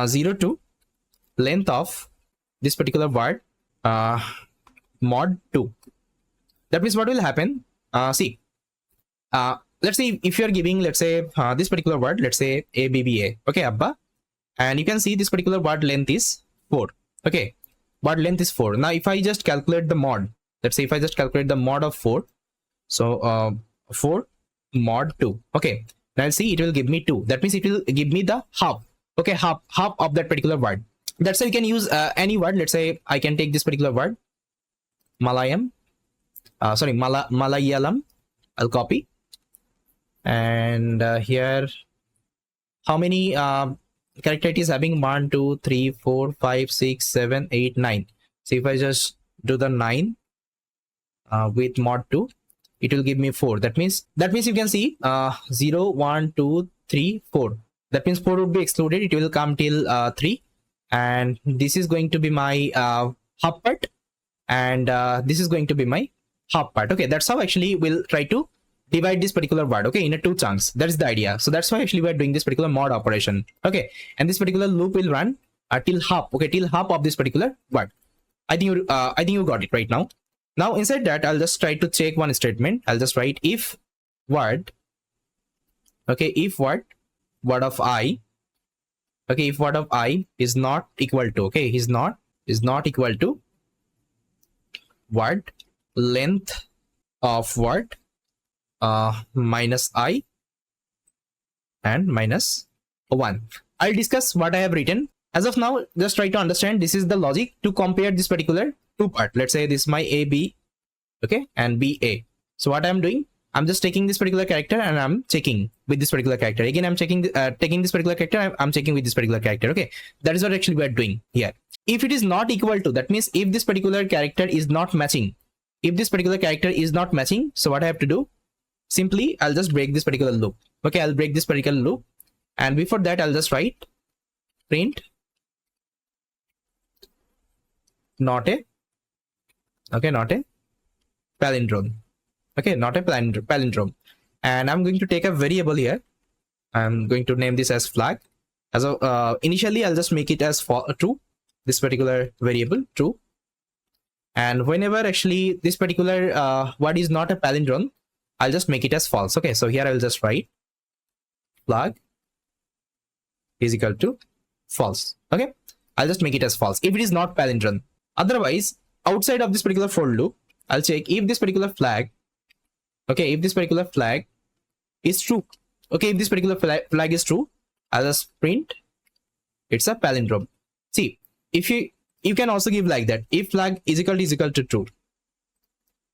0 to length of this particular word mod 2. That means what will happen, see, let's say if you are giving, let's say this particular word, let's say ABBA, okay, Abba, and you can see this particular word length is 4. Okay, word length is 4. Now if I just calculate the mod, let's say if I just calculate the mod of 4, so 4 mod 2. Okay, Now I'll see it will give me 2. That means it will give me the half. Okay, half of that particular word. That's why you can use any word. Let's say I can take this particular word, Malayalam. Malayalam. I'll copy. And here, how many character it is having? 1, 2, 3, 4, 5, 6, 7, 8, 9. So if I just do the 9 with mod 2, it will give me 4. That means you can see 0, 1, 2, 3, 4. That means 4 would be excluded. It will come till 3, and this is going to be my half part, and this is going to be my half part. Okay, that's how actually we'll try to divide this particular word, okay, in a 2 chunks. That is the idea. So that's why actually we're doing this particular mod operation. Okay, and this particular loop will run till half. Okay, till half of this particular word. I think you got it right now. Now inside that, I'll just try to check one statement. I'll just write if word. Okay, if word of I. Okay, if word of I is not equal to, okay, is not equal to word length of word minus I and minus 1. I'll discuss what I have written. As of now, just try to understand this is the logic to compare this particular 2 part. Let's say this is my AB, okay, and BA. So what I'm doing, I'm just taking this particular character and I'm checking with this particular character. Again, I'm checking, taking this particular character, I'm checking with this particular character. Okay, that is what actually we are doing here. If it is not equal to, that means if this particular character is not matching, so what I have to do, simply I'll just break this particular loop. Okay, I'll break this particular loop, and before that I'll just write print not a palindrome. Okay, not a palindrome. And I'm going to take a variable here. I'm going to name this as flag. As a initially I'll just make it as true, this particular variable true. And whenever actually this particular word is not a palindrome, I'll just make it as false. Okay, so here I will just write flag is equal to false. Okay, I'll just make it as false if it is not palindrome. Otherwise, outside of this particular for loop, I'll check if this particular flag, okay, if this particular flag is true. Okay, if this particular flag is true, I'll just print it's a palindrome. See, if you can also give like that, if flag is equal to true.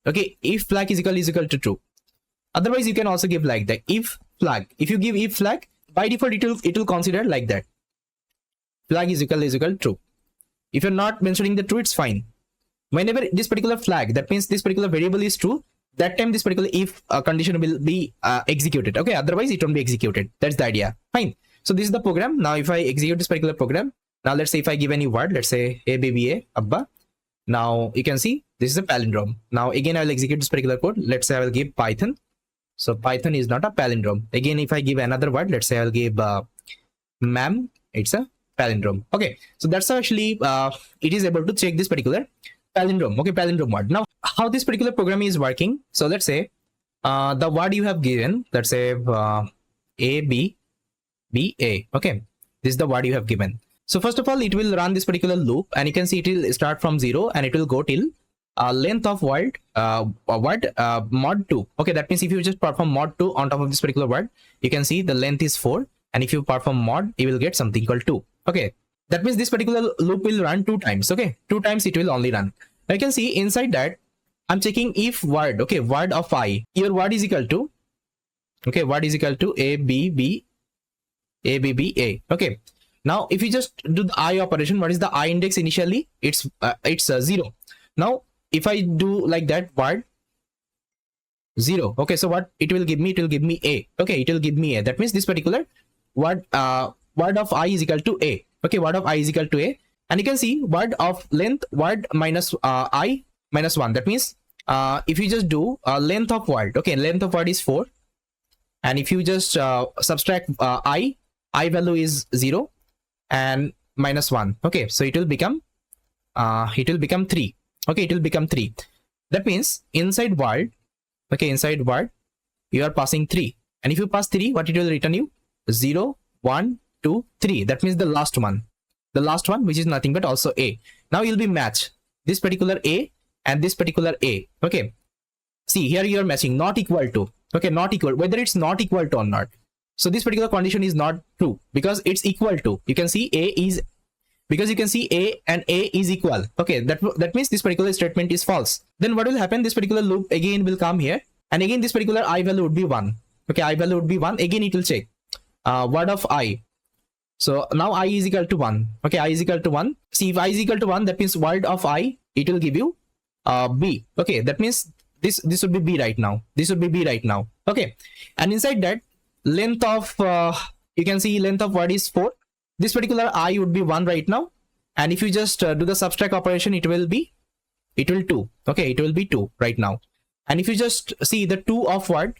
Okay, if flag is equal to true. Otherwise, you can also give like that, if flag. If you give if flag, by default it will consider like that, flag is equal to true. If you're not mentioning the true, it's fine. Whenever this particular flag, that means this particular variable is true, that time this particular if condition will be executed. Okay, otherwise it won't be executed. That's the idea. Fine. So this is the program. Now if I execute this particular program, now let's say if I give any word, let's say ABBA, Abba. Now you can see this is a palindrome. Now again, I will execute this particular code. Let's say I will give Python. So Python is not a palindrome. Again, if I give another word, let's say I'll give ma'am, it's a palindrome. Okay, so that's how actually it is able to check this particular palindrome. Okay, palindrome word. Now how this particular program is working, so let's say the word you have given, let's say A B B A. Okay, this is the word you have given. So first of all, it will run this particular loop, and you can see it will start from 0 and it will go till length of word mod 2. Okay, that means if you just perform mod 2 on top of this particular word, you can see the length is 4, and if you perform mod, you will get something called 2. Okay, that means this particular loop will run 2 times. Okay, 2 times it will only run. Now you can see inside that I'm checking if word, okay, word of I, your word is equal to, okay, word is equal to A B B A. Okay, now if you just do the I operation, what is the I index initially? It's 0. Now if I do like that, word 0. Okay, so what it will give me? It will give me A. Okay, it will give me A. That means this particular word word of I is equal to A. Okay, word of I is equal to A, and you can see word of length word minus I minus 1. That means if you just do length of word, okay, length of word is 4, and if you just subtract I value is 0 and minus 1. Okay, so it will become 3. Okay, it will become 3. That means inside word, okay, inside word you are passing 3, and if you pass 3, what it will return you? 0 1 2 3. That means the last one, which is nothing but also A. Now you'll be match this particular A and this particular A. Okay, see here you are matching not equal to. Okay, not equal, whether it's not equal to or not. So this particular condition is not true because it's equal to, you can see a is, because you can see a and a is equal. Okay, that means this particular statement is false. Then what will happen? This particular loop again will come here, and again this particular I value would be 1. Okay, I value would be 1. Again it will check word of I. So now I is equal to 1. Okay, I is equal to 1. See, if I is equal to 1, that means word of I, it will give you B. Okay, that means this would be B right now. This would be B right now. Okay, and inside that, length of you can see length of word is 4. This particular I would be 1 right now, and if you just do the subtract operation, it will 2. Okay, it will be 2 right now. And if you just see the 2 of word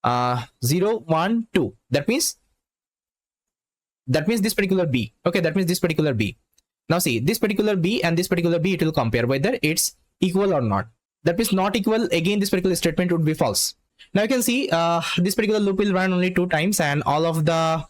0 1 2, that means this particular B. Okay, that means this particular B. Now see, this particular B and this particular B, it will compare whether it's equal or not. That means not equal, again this particular statement would be false. Now you can see this particular loop will run only 2 times, and all of the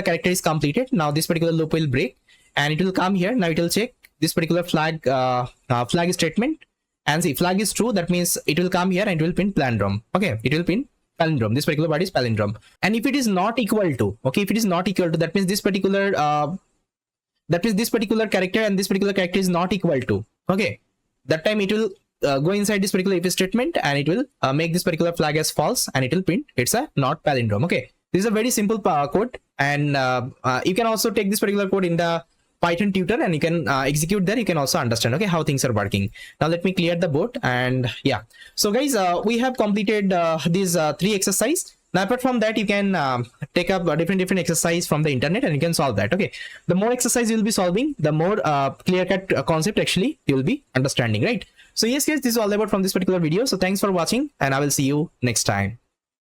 character is completed. Now this particular loop will break, and it will come here. Now it will check this particular flag flag statement, and see, flag is true. That means it will come here and it will pin palindrome. Okay, it will pin palindrome. This particular word is palindrome. And if it is not equal to, okay, if it is not equal to, that means this particular character and this particular character is not equal to. Okay, that time it will go inside this particular if statement, and it will make this particular flag as false, and it will print it's a not palindrome. Okay, this is a very simple code, and you can also take this particular code in the Python tutor, and you can execute there. You can also understand, okay, how things are working. Now let me clear the board, and yeah, so guys, we have completed these 3 exercise. Now apart from that, you can take up a different exercise from the internet, and you can solve that. Okay, the more exercise you will be solving, the more clear-cut concept actually you will be understanding, right? So yes guys, this is all about from this particular video. So thanks for watching, and I will see you next time.